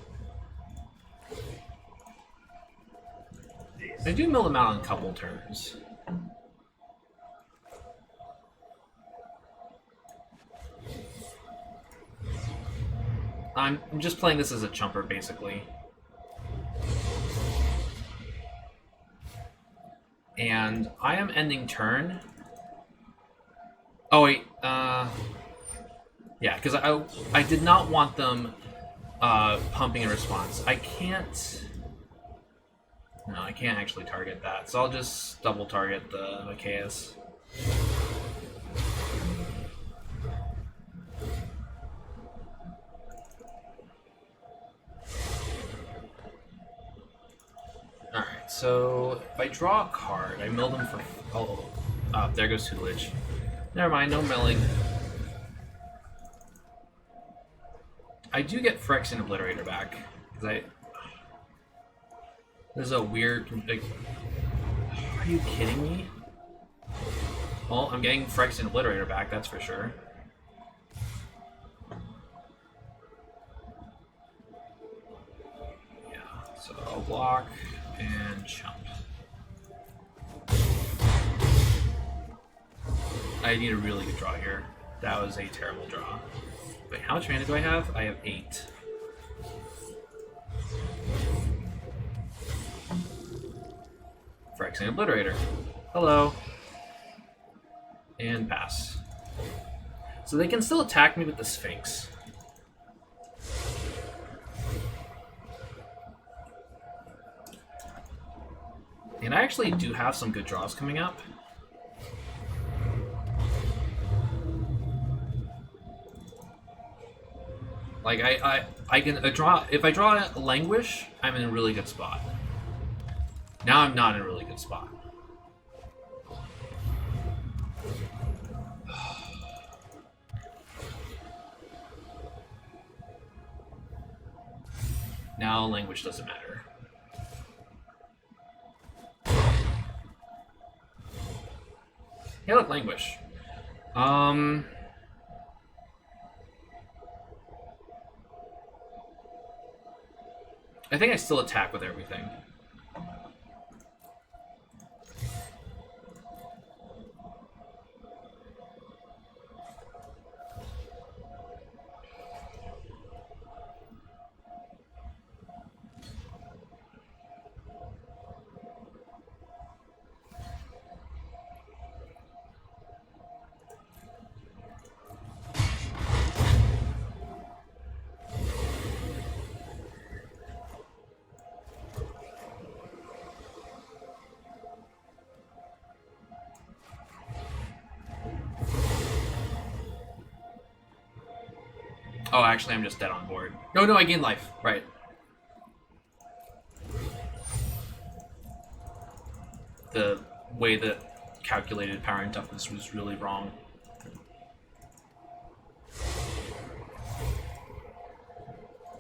I do mill them out in a couple turns. I'm just playing this as a chumper, basically. And I am ending turn. Oh, wait. Yeah, because I did not want them pumping in response. I can't... No, I can't actually target that. So I'll just double target the Machias. Alright, so if I draw a card, I mill them for... Oh, there goes Tutelage. Never mind, no milling. I do get Phyrexian Obliterator back. Because this is a weird... Like, are you kidding me? Well, I'm getting Phyrexian Obliterator back, that's for sure. Yeah, so I'll block and chump. I need a really good draw here. That was a terrible draw. Wait, how much mana do I have? I have 8. Phyrexian Obliterator. Hello. And pass. So they can still attack me with the Sphinx. And I actually do have some good draws coming up. Like, I can draw... If I draw Languish, I'm in a really good spot. Now I'm not in a really good spot. Now Languish doesn't matter. Hey, look, Languish. I think I still attack with everything. Oh, actually, I'm just dead on board. No, I gained life. Right. The way that calculated power and toughness was really wrong.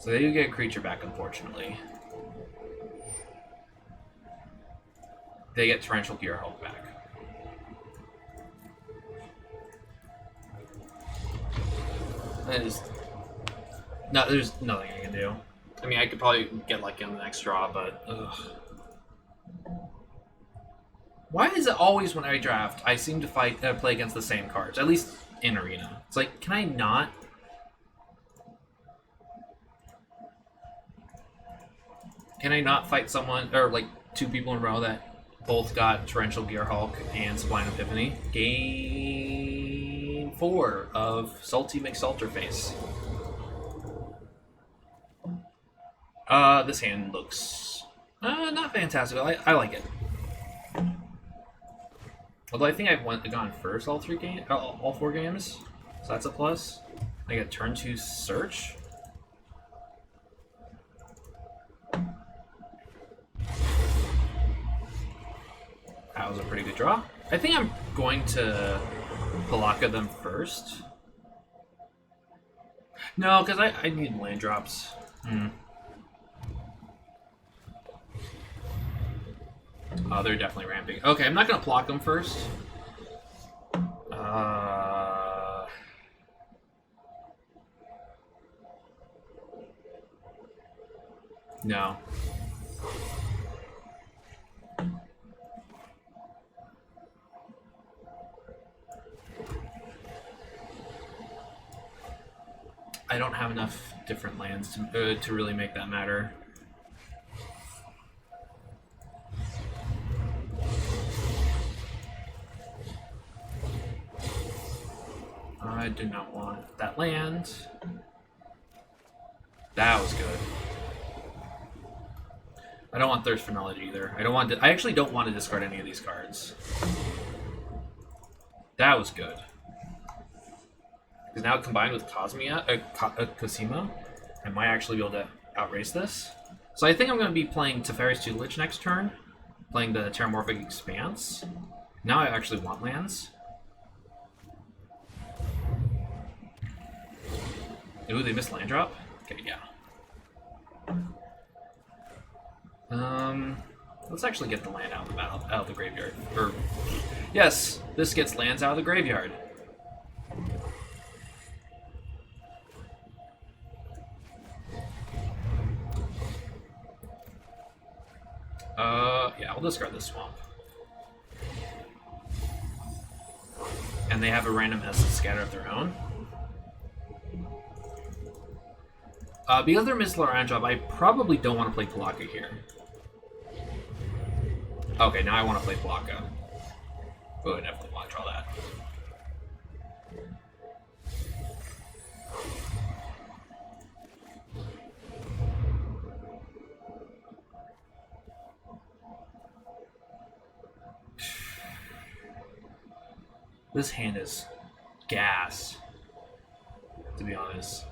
So they do get a creature back, unfortunately. They get Torrential Gear Hulk back. That is No, there's nothing I can do. I mean, I could probably get lucky on the next draw, but ugh. Why is it always when I draft, I seem to play against the same cards? At least in Arena. It's like, can I not? Can I not fight someone, or like 2 people in a row that both got Torrential Gear Hulk and Sublime Epiphany? Game 4 of Salty McSalterface. This hand looks not fantastic. I like it. Although I think I've gone first all 4 games, so that's a plus. I get turn 2 search. That was a pretty good draw. I think I'm going to Palaka them first. No, because I need land drops. Oh, they're definitely ramping. Okay, I'm not going to block them first. No. I don't have enough different lands to really make that matter. I do not want that land. That was good. I don't want Thirst for Knowledge either. I actually don't want to discard any of these cards. That was good. Because now combined with Cosima, I might actually be able to outrace this. So I think I'm going to be playing Teferi's Tutelage next turn, playing the Terramorphic Expanse. Now I actually want lands. Ooh, they missed land drop? Okay, yeah. Let's actually get the land out of the graveyard. Or, yes, this gets lands out of the graveyard. Yeah, I'll discard this swamp. And they have a random Essence Scatter of their own. Because they're missed land drop, I probably don't want to play Palaka here. Okay, now I want to play Palaka. Oh, I definitely want to draw that. This hand is gas, to be honest.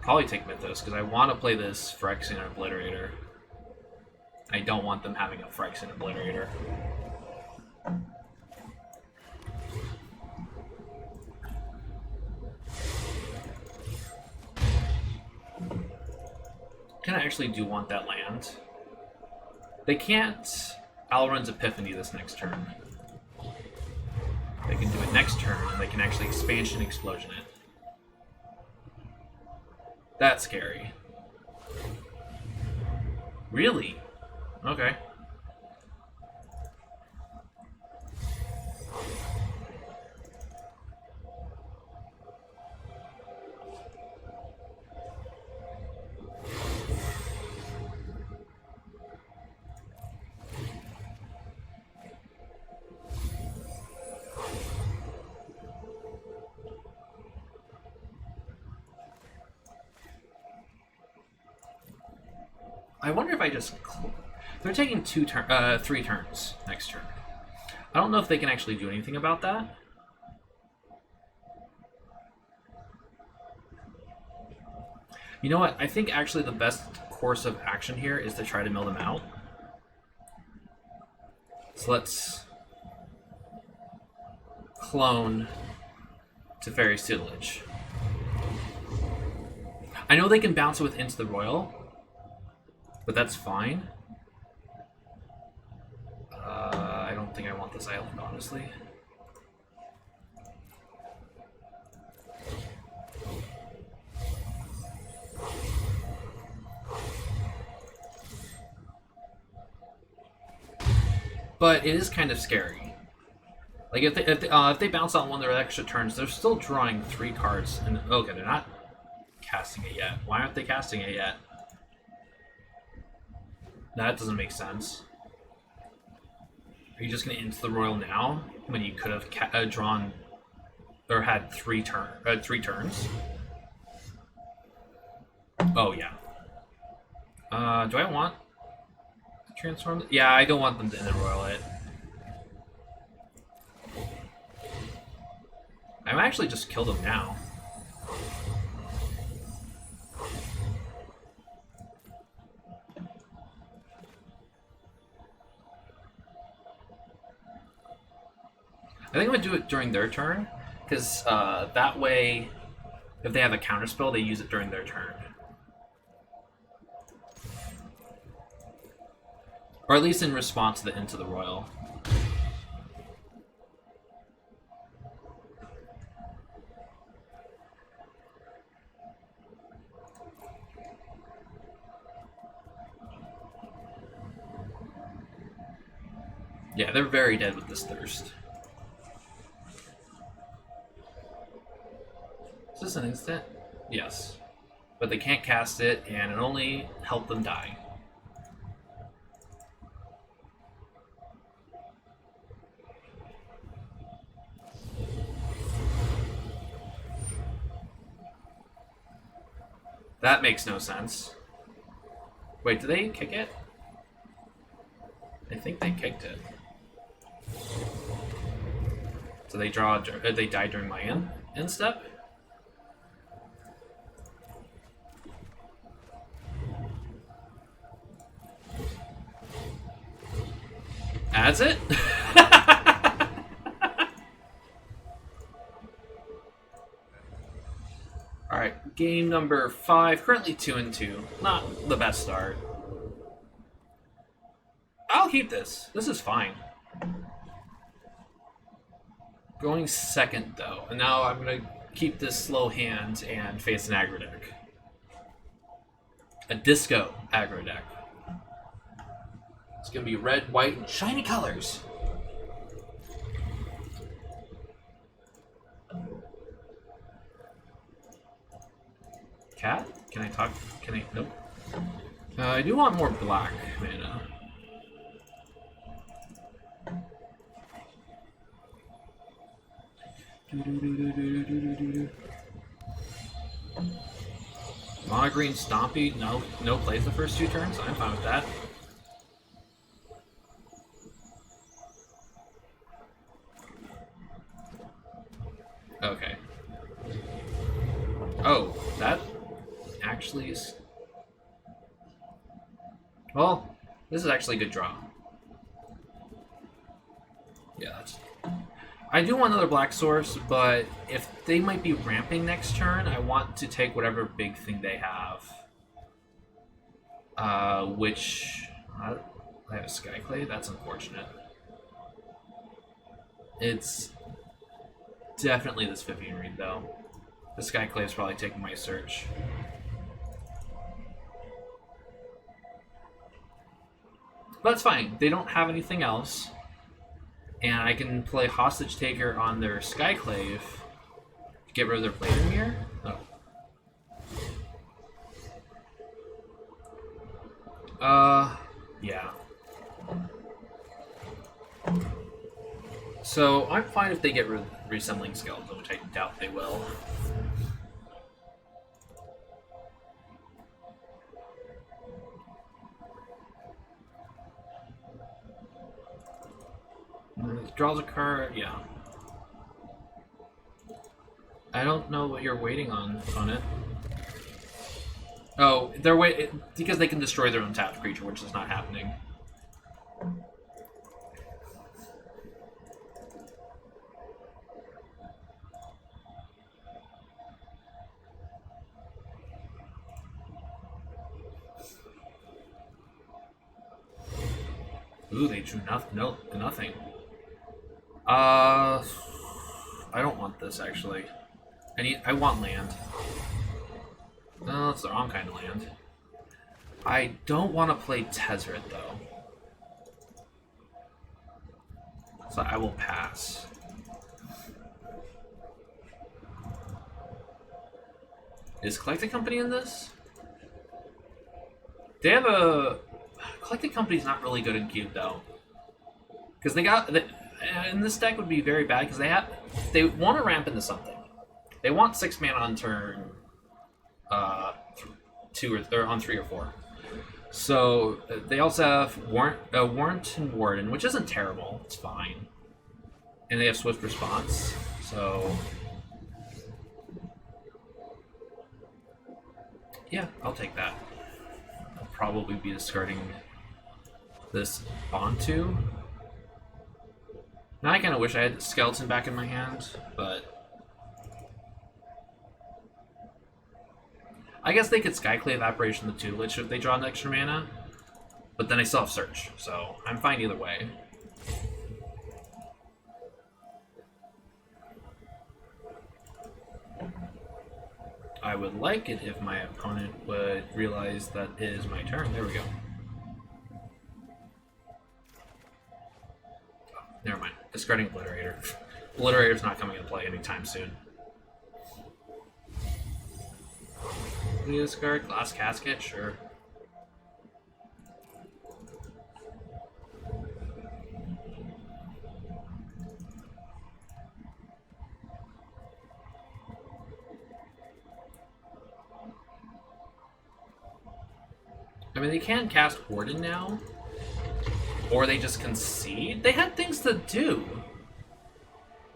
Probably take Mythos, because I want to play this Phyrexian Obliterator. I don't want them having a Phyrexian Obliterator. I actually do want that land. They can't Alrund's Epiphany this next turn. They can do it next turn, and they can actually Expansion Explosion it. That's scary. Really? Okay. I wonder if I just... They're taking 3 turns next turn. I don't know if they can actually do anything about that. You know what? I think actually the best course of action here is to try to mill them out. So let's clone Teferi's Tutelage. I know they can bounce it with Into the Royal, but that's fine. this island, honestly. But it is kind of scary. Like if they bounce on one of their extra turns, they're still drawing 3 cards. And okay, they're not casting it yet. Why aren't they casting it yet? That doesn't make sense. Are you just gonna into the royal now when you could have drawn or had 3 turns? Oh yeah. Do I want to transform? Yeah, I don't want them to end the royal it. I might actually just kill them now. I think I'm gonna do it during their turn, because that way, if they have a counterspell, they use it during their turn. Or at least in response to the Into the Royal. Yeah, they're very dead with this Thirst. Is this an instant? Yes. But they can't cast it, and it only helped them die. That makes no sense. Wait, did they kick it? I think they kicked it. So they they die during my end step? Adds it? Alright, game number 5, currently 2-2. Not the best start. I'll keep this. This is fine. Going second, though. And now I'm going to keep this slow hand and face an aggro deck. A disco aggro deck. It's going to be red, white, and shiny colors. Cat? Can I talk? Can I? Nope. I do want more black mana. Mono green Stompy, no plays the first 2 turns. I'm fine with that. Okay. Oh, that actually is. Well, this is actually a good draw. Yeah, that's. I do want another black source, but if they might be ramping next turn, I want to take whatever big thing they have. Which... I have a Skyclave? That's unfortunate. It's definitely this Vivian Reed, though. The Skyclave's probably taking my search. But it's fine. They don't have anything else. And I can play Hostage Taker on their Skyclave to get rid of their Vladimir. Oh. Yeah. So, I'm fine if they get rid of Resembling Skeleton, which I doubt they will. Draws a card, yeah. I don't know what you're waiting on it. Oh, they're because they can destroy their own tapped creature, which is not happening. Ooh, they drew nothing. I don't want this actually. I want land. No, that's the wrong kind of land. I don't want to play Tezzeret though. So I will pass. Is Collected Company in this? They have a... Collected Company's not really good in Cube though. Because and this deck would be very bad because they want to ramp into something. They want 6 mana on turn 2 or on 3 or 4. So they also have Warrant and Warden, which isn't terrible. It's fine, and they have Swift Response. So yeah, I'll take that. I'll probably be discarding this Bontu. Now I kind of wish I had Skeleton back in my hand, but I guess they could Skyclave Apparition the 2-Lich if they draw an extra mana, but then I still have Search, so I'm fine either way. I would like it if my opponent would realize that it is my turn. There we go. Oh, never mind. Discarding Obliterator. Obliterator's not coming into play anytime soon. Discard Glass Casket, sure. I mean, they can cast Warden now, or they just concede. They had things to do.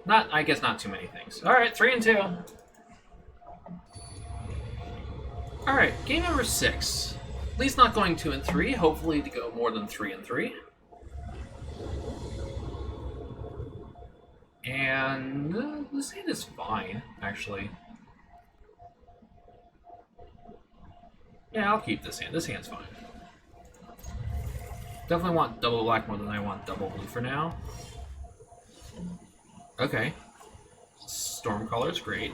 I guess not too many things. All right, 3 and 2. Alright, game number 6. At least not going 2 and 3, hopefully to go more than 3 and 3. And this hand is fine, actually. Yeah, I'll keep this hand. This hand's fine. Definitely want double black more than I want double blue for now. Okay. Stormcaller's great.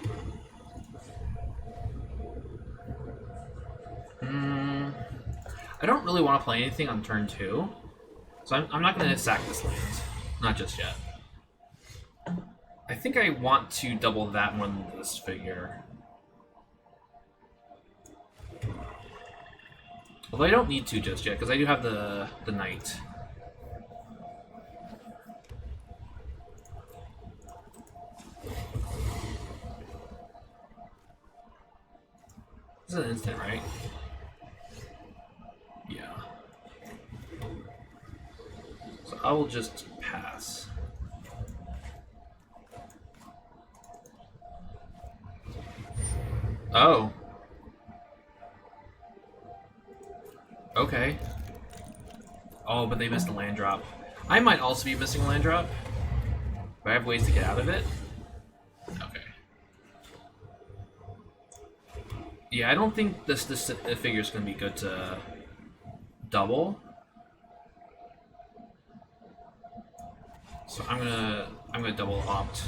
I don't really want to play anything on turn 2, so I'm not going to sack this land. Not just yet. I think I want to double that more than this figure. Although I don't need to just yet, because I do have the knight. This is an instant, right? Yeah. So I will just pass. Oh. Okay. Oh, but they missed a land drop. I might also be missing a land drop. But I have ways to get out of it. Okay. Yeah, I don't think this figure is going to be good to double. So I'm gonna double opt.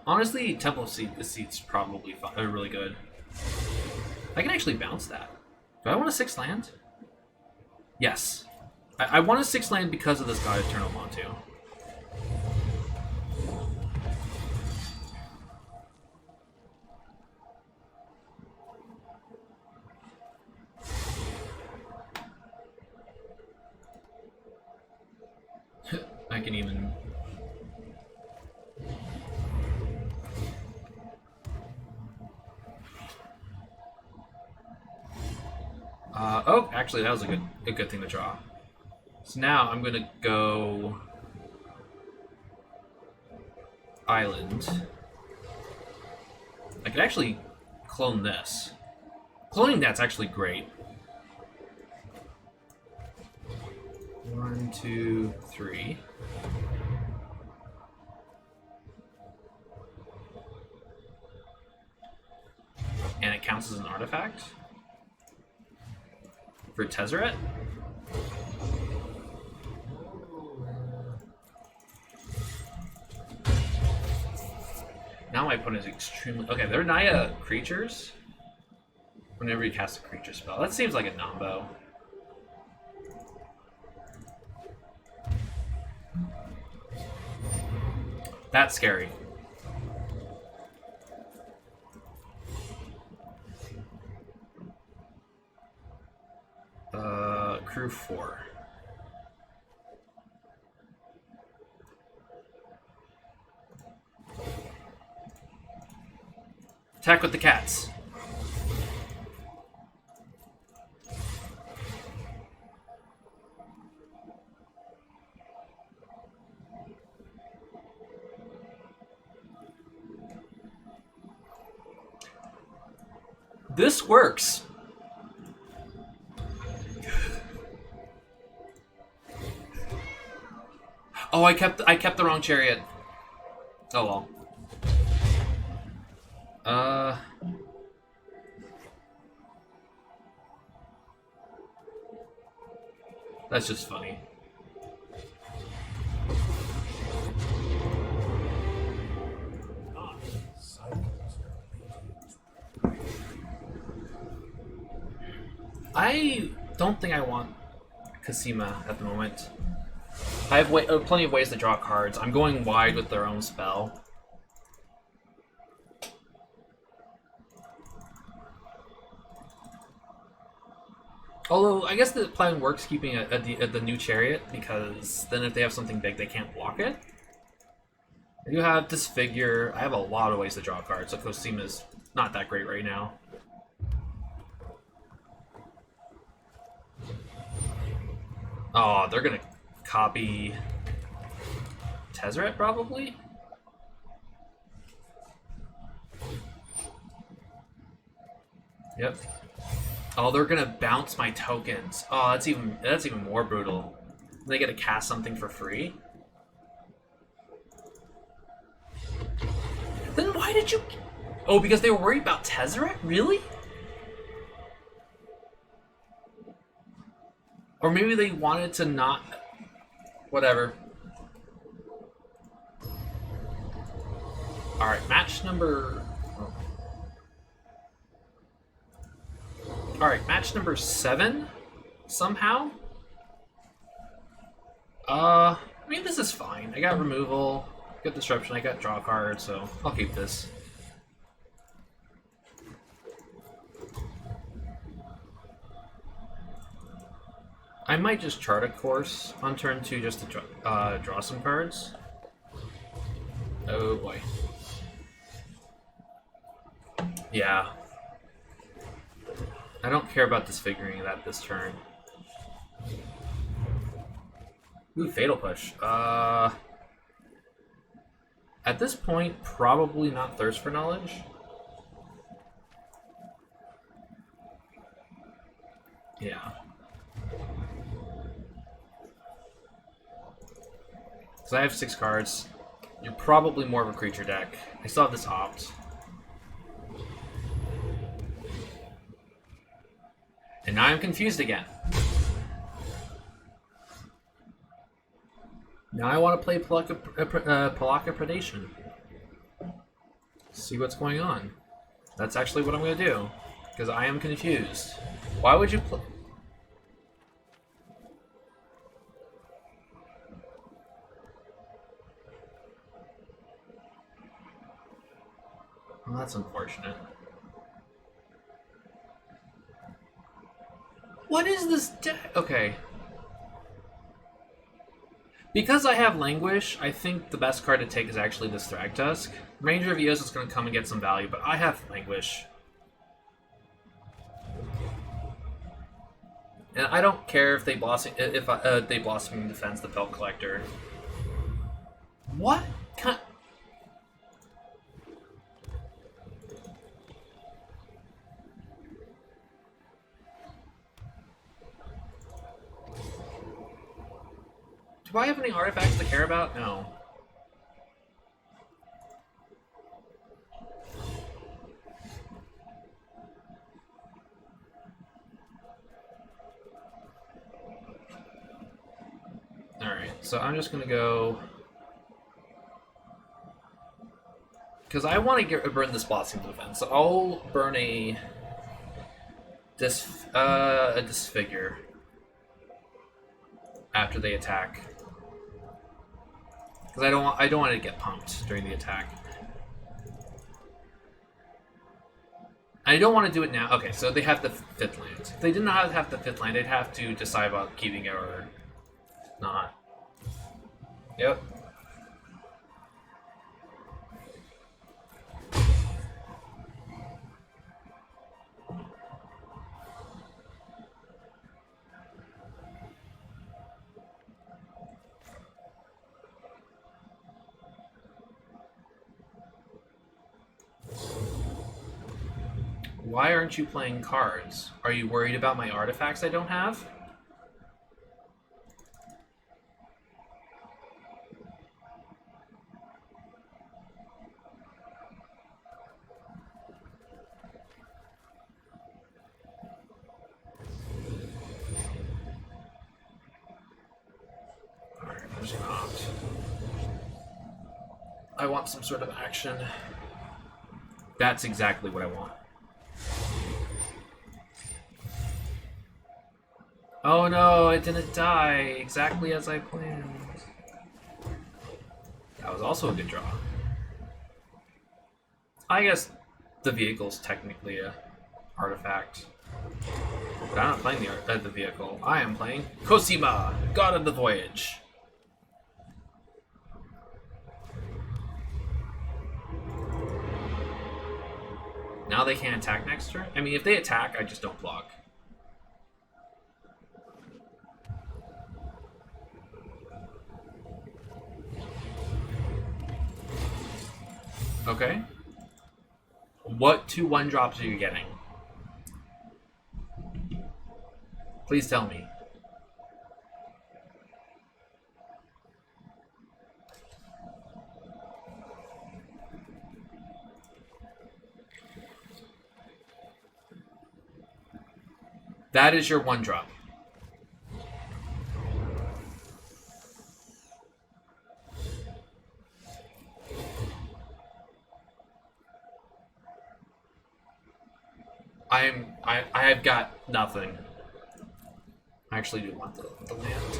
Honestly, Temple of Seat's probably really good. I can actually bounce that. Do I want a 6 land? Yes. I want a 6 land because of this God Eternal Montu. I can even... oh, actually, that was a good thing to draw. So now I'm gonna go Island. I could actually clone this. Cloning that's actually great. 1, 2, 3. And it counts as an artifact. for Tezzeret. Now my opponent is extremely... Okay, they're Naya creatures. Whenever you cast a creature spell. That seems like a nombo. That's scary. Crew 4. Attack with the cats. This works. Oh, I kept the wrong chariot. Oh well. That's just funny. I don't think I want Kasima at the moment. I have plenty of ways to draw cards. I'm going wide with their own spell. Although, I guess the plan works keeping the new chariot, because then if they have something big, they can't block it. I do have Disfigure. I have a lot of ways to draw cards, so Cosima's not that great right now. Oh, they're gonna copy Tezzeret, probably? Yep. Oh, they're gonna bounce my tokens. Oh, that's even more brutal. They get to cast something for free. Then why did you... Oh, because they were worried about Tezzeret? Really? Or maybe they wanted to not... Whatever. Alright, match number... Alright, match number 7, somehow. I mean, this is fine. I got removal, I got disruption, I got draw card, so I'll keep this. I might just chart a course on turn 2 just to draw some cards. Oh boy. Yeah. I don't care about disfiguring that this turn. Ooh, Fatal Push. At this point, probably not Thirst for Knowledge. Yeah. Because I have 6 cards. You're probably more of a creature deck. I still have this Opt. And now I'm confused again. Now I want to play Palaka Predation. See what's going on. That's actually what I'm going to do. Because I am confused. Why would you play... Well, that's unfortunate. What is this deck? Okay. Because I have Languish, I think the best card to take is actually this Thragtusk. Ranger of Eos is going to come and get some value, but I have Languish. And I don't care if they Blossom Defense the Pelt Collector. What kind... Do I have any artifacts to care about? No. so I'm just gonna go because I want to burn this Blossoming Defense. So I'll burn a Disfigure after they attack because I don't want it to get pumped during the attack. I don't want to do it now. Okay, so they have the 5th land. If they did not have the 5th land, they'd have to decide about keeping it or not. Yep. Why aren't you playing cards? Are you worried about my artifacts I don't have? Alright, I'm just gonna opt. I want some sort of action. That's exactly what I want. Oh no, it didn't die exactly as I planned. That was also a good draw. I guess the vehicle's technically a artifact. But I'm not playing the vehicle. I am playing Cosima, God of the Voyage. Now they can't attack next turn? I mean, if they attack, I just don't block. Okay. What 2/1 drops are you getting? Please tell me. That is your 1-drop. I have got nothing. I actually do want the land.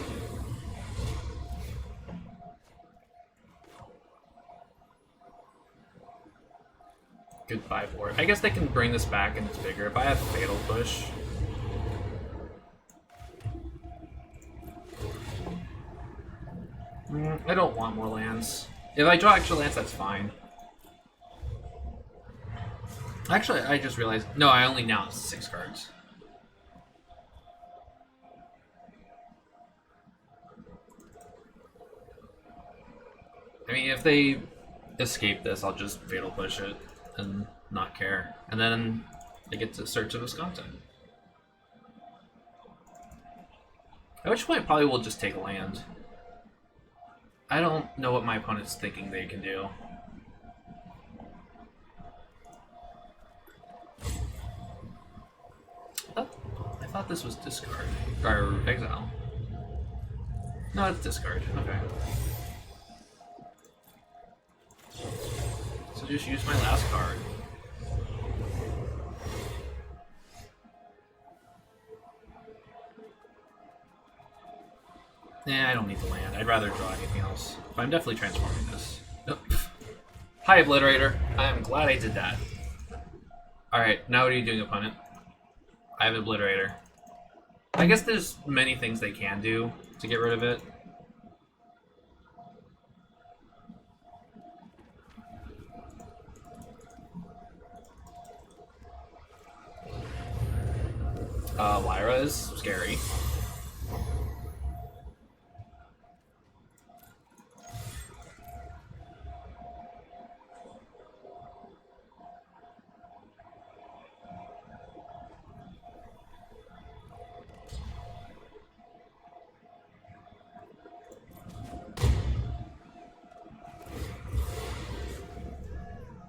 Goodbye board. I guess they can bring this back and it's bigger. If I have Fatal Push. I don't want more lands. If I draw extra lands, that's fine. Actually, I just realized... No, I only now have 6 cards. I mean, if they escape this, I'll just Fatal Push it and not care. And then they get to Search of Wisconsin. At which point, probably we'll just take a land. I don't know what my opponent's thinking they can do. I thought this was discard. Or exile. No, it's discard. Okay. So just use my last card. Nah, I don't need the land. I'd rather draw anything else. But I'm definitely transforming this. Nope. Hi, Obliterator. I'm glad I did that. Alright, now what are you doing, opponent? I have Obliterator. I guess there's many things they can do to get rid of it. Lyra is scary.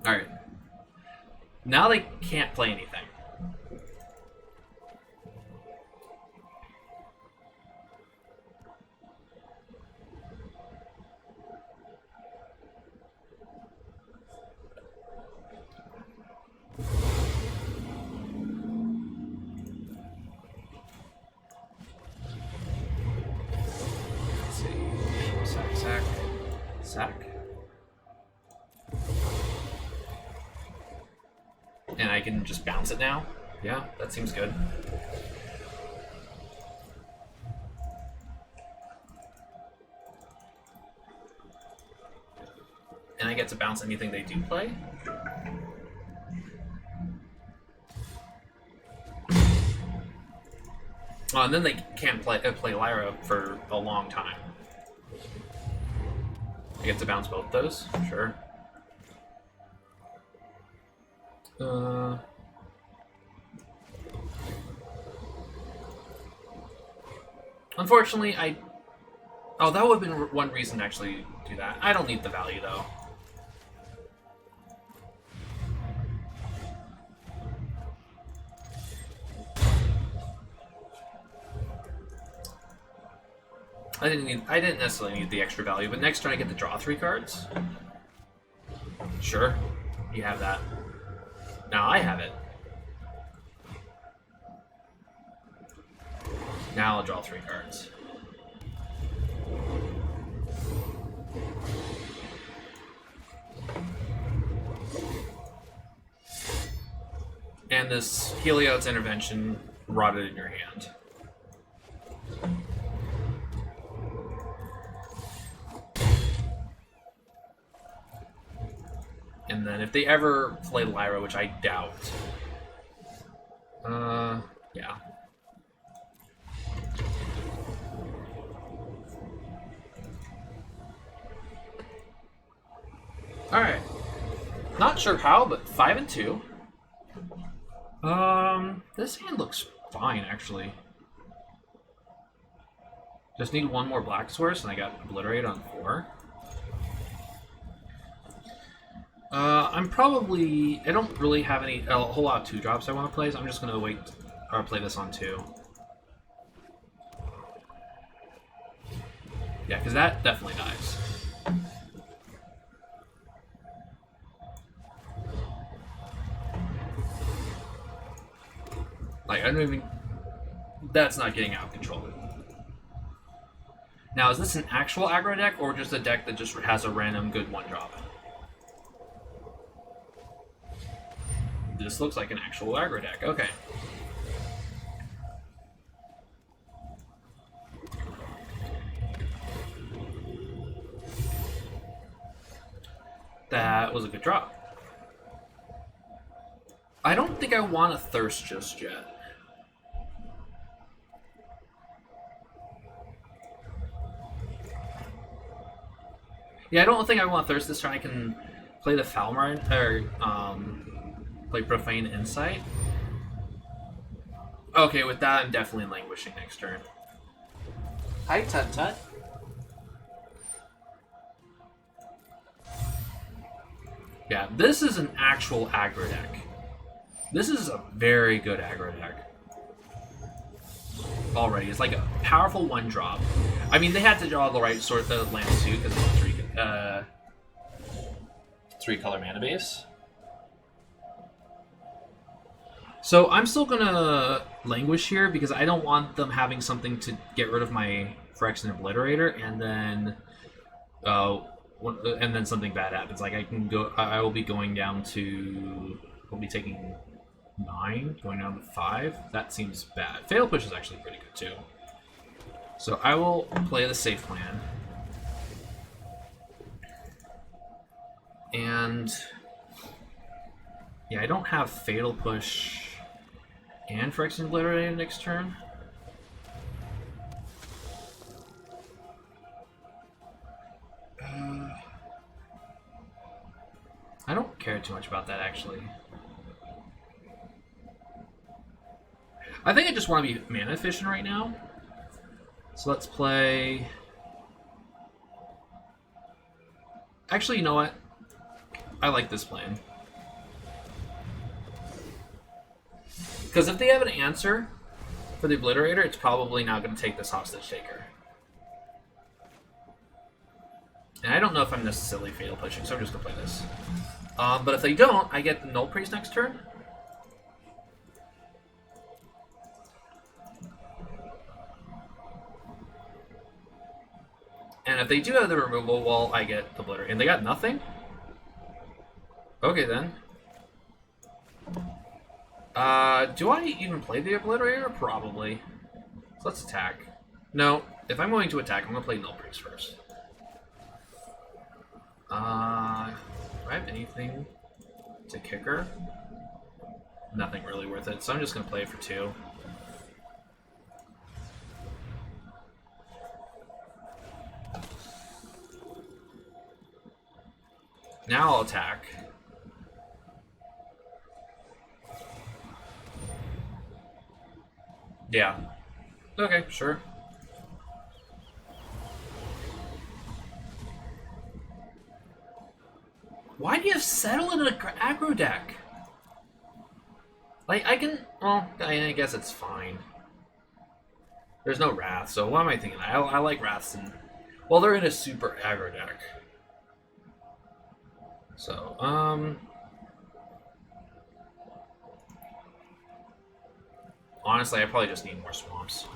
Alright. Now they can't play anything. I can just bounce it now. Yeah, that seems good. And I get to bounce anything they do play. Oh, and then they can't play Lyra for a long time. I get to bounce both those? Sure. Unfortunately, oh, that would have been one reason to actually do that. I don't need the value, though. I didn't necessarily need the extra value, but next turn I get to draw 3 cards. Sure, you have that. Now I have it. Now I'll draw 3 cards. And this Helios Intervention rotted in your hand. And then if they ever play Lyra, which I doubt. Yeah. Alright. Not sure how, but 5 and 2. This hand looks fine, actually. Just need one more black source, and I got Obliterate on 4. I don't really have a whole lot of 2-drops I want to play, so I'm just going to wait or play this on 2. Yeah, because that definitely dies. Like, I don't even... That's not getting out of control. Now, is this an actual aggro deck, or just a deck that just has a random good 1-drop? This looks like an actual aggro deck. Okay. That was a good draw. I don't think I want a Thirst just yet. Yeah, I don't think I want Thirst this turn. I can play the Falmar, or play Profane Insight. Okay, with that, I'm definitely languishing next turn. Hi, Tut Tut. Yeah, this is an actual aggro deck. This is a very good aggro deck. Already, it's like a powerful 1-drop. I mean, they had to draw the right sort of lands too, because it's a 3-color mana base. So I'm still gonna languish here because I don't want them having something to get rid of my Phyrexian Obliterator, and then something bad happens. Like I will be going down to, we'll be taking 9, going down to 5. That seems bad. Fatal Push is actually pretty good too. So I will play the safe plan. And yeah, I don't have Fatal Push and Phyrexian Obliterator next turn. I don't care too much about that, actually. I think I just want to be mana efficient right now. So let's play... Actually, you know what? I like this plan. Because if they have an answer for the Obliterator, it's probably not going to take this Hostage Taker. And I don't know if I'm necessarily Fatal Pushing, so I'm just going to play this. But if they don't, I get the Null Priest next turn. And if they do have the removal, well, I get the Obliterator. And they got nothing? Okay, then. Do I even play the Obliterator? Probably. So let's attack. No, if I'm going to attack, I'm going to play Null Priest first. Do I have anything to kick her? Nothing really worth it, so I'm just going to play it for 2. Now I'll attack. Yeah. Okay, sure. Why do you have Settle in an aggro deck? Like, I can... Well, I guess it's fine. There's no Wrath, so what am I thinking? I like Wraths in... Well, they're in a super aggro deck. So, honestly, I probably just need more swamps.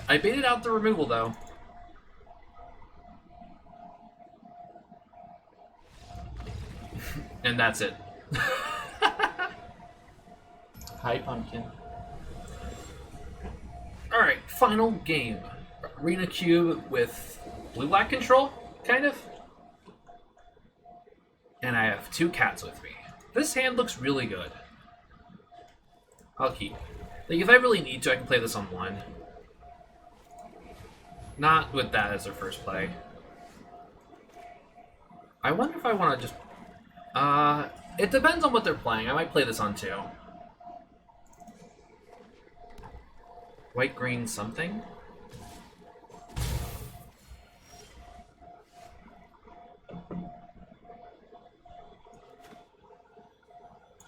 I baited out the removal, though. And that's it. Hi, Pumpkin. Alright, final game. Arena Cube with blue-black control, kind of. And I have 2 cats with me. This hand looks really good. I'll keep. Like, if I really need to, I can play this on 1. Not with that as their first play. I wonder if I want to just... it depends on what they're playing. I might play this on 2. White, green, something?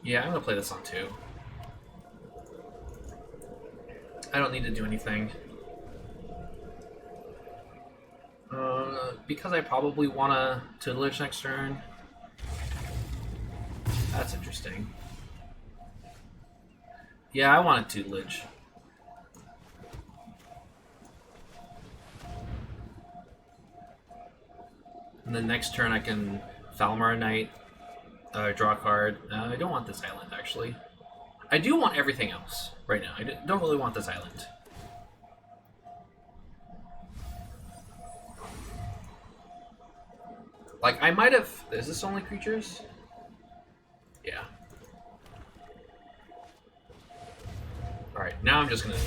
Yeah, I'm gonna play this on 2. I don't need to do anything. Because I probably want to tutelage next turn. That's interesting. Yeah, I want a tutelage. And then next turn I can Falmar Knight, draw a card. I don't want this island, actually. I do want everything else right now. I don't really want this island. Like, I might have... Is this only creatures? Yeah. Alright, now I'm just gonna...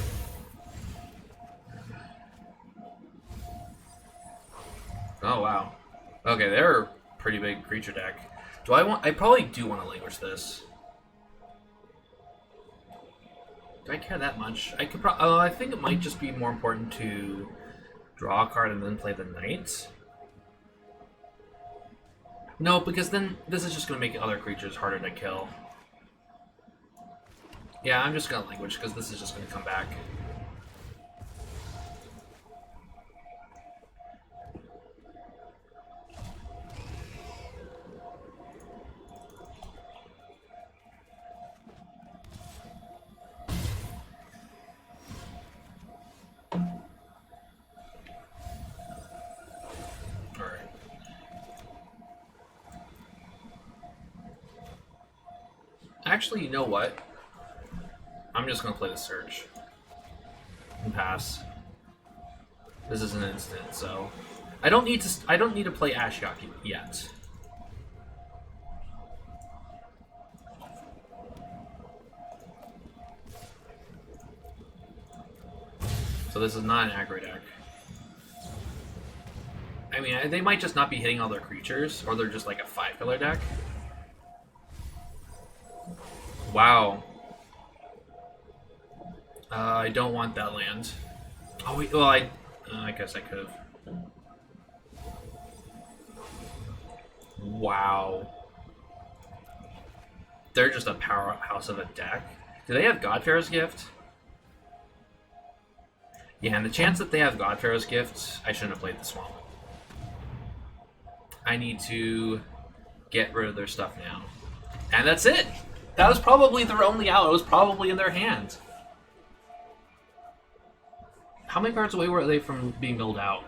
Oh, wow. Okay, they're a pretty big creature deck. Do I want... I probably do want to languish this. Do I care that much? I could I think it might just be more important to draw a card and then play the knight. No, because then this is just going to make other creatures harder to kill. Yeah, I'm just going to languish because this is just going to come back. Actually, you know what? I'm just gonna play the search and pass. This is an instant, so I don't need to play Ashiok yet. So this is not an aggro deck. I mean, they might just not be hitting all their creatures, or they're just like a 5-color deck. Wow. I don't want that land. Oh wait, well I guess I could have. Wow. They're just a powerhouse of a deck. Do they have Godpharaoh's Gift? Yeah, and the chance that they have Godpharaoh's Gift, I shouldn't have played the Swamp. I need to get rid of their stuff now. And that's it! That was probably their only out. It was probably in their hands. How many cards away were they from being milled out?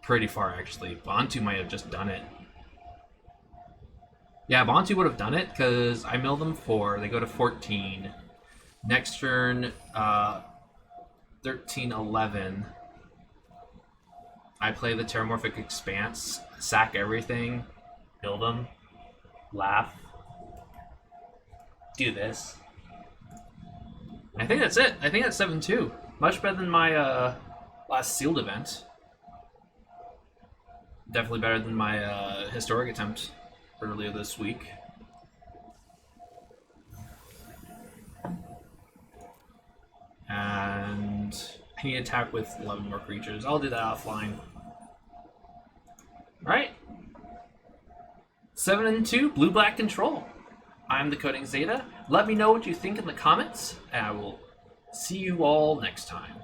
Pretty far, actually. Bantu might have just done it. Yeah, Bontu would have done it because I mill them 4. They go to 14. Next turn, 13, 11. I play the Terramorphic Expanse, sack everything, mill them, laugh, do this. I think that's it. I think that's 7-2. Much better than my last sealed event. Definitely better than my historic attempt earlier this week. And I need to attack with 11 more creatures. I'll do that offline. Alright. 7-2, blue-black control. I'm the Coding Zeta. Let me know what you think in the comments, and I will see you all next time.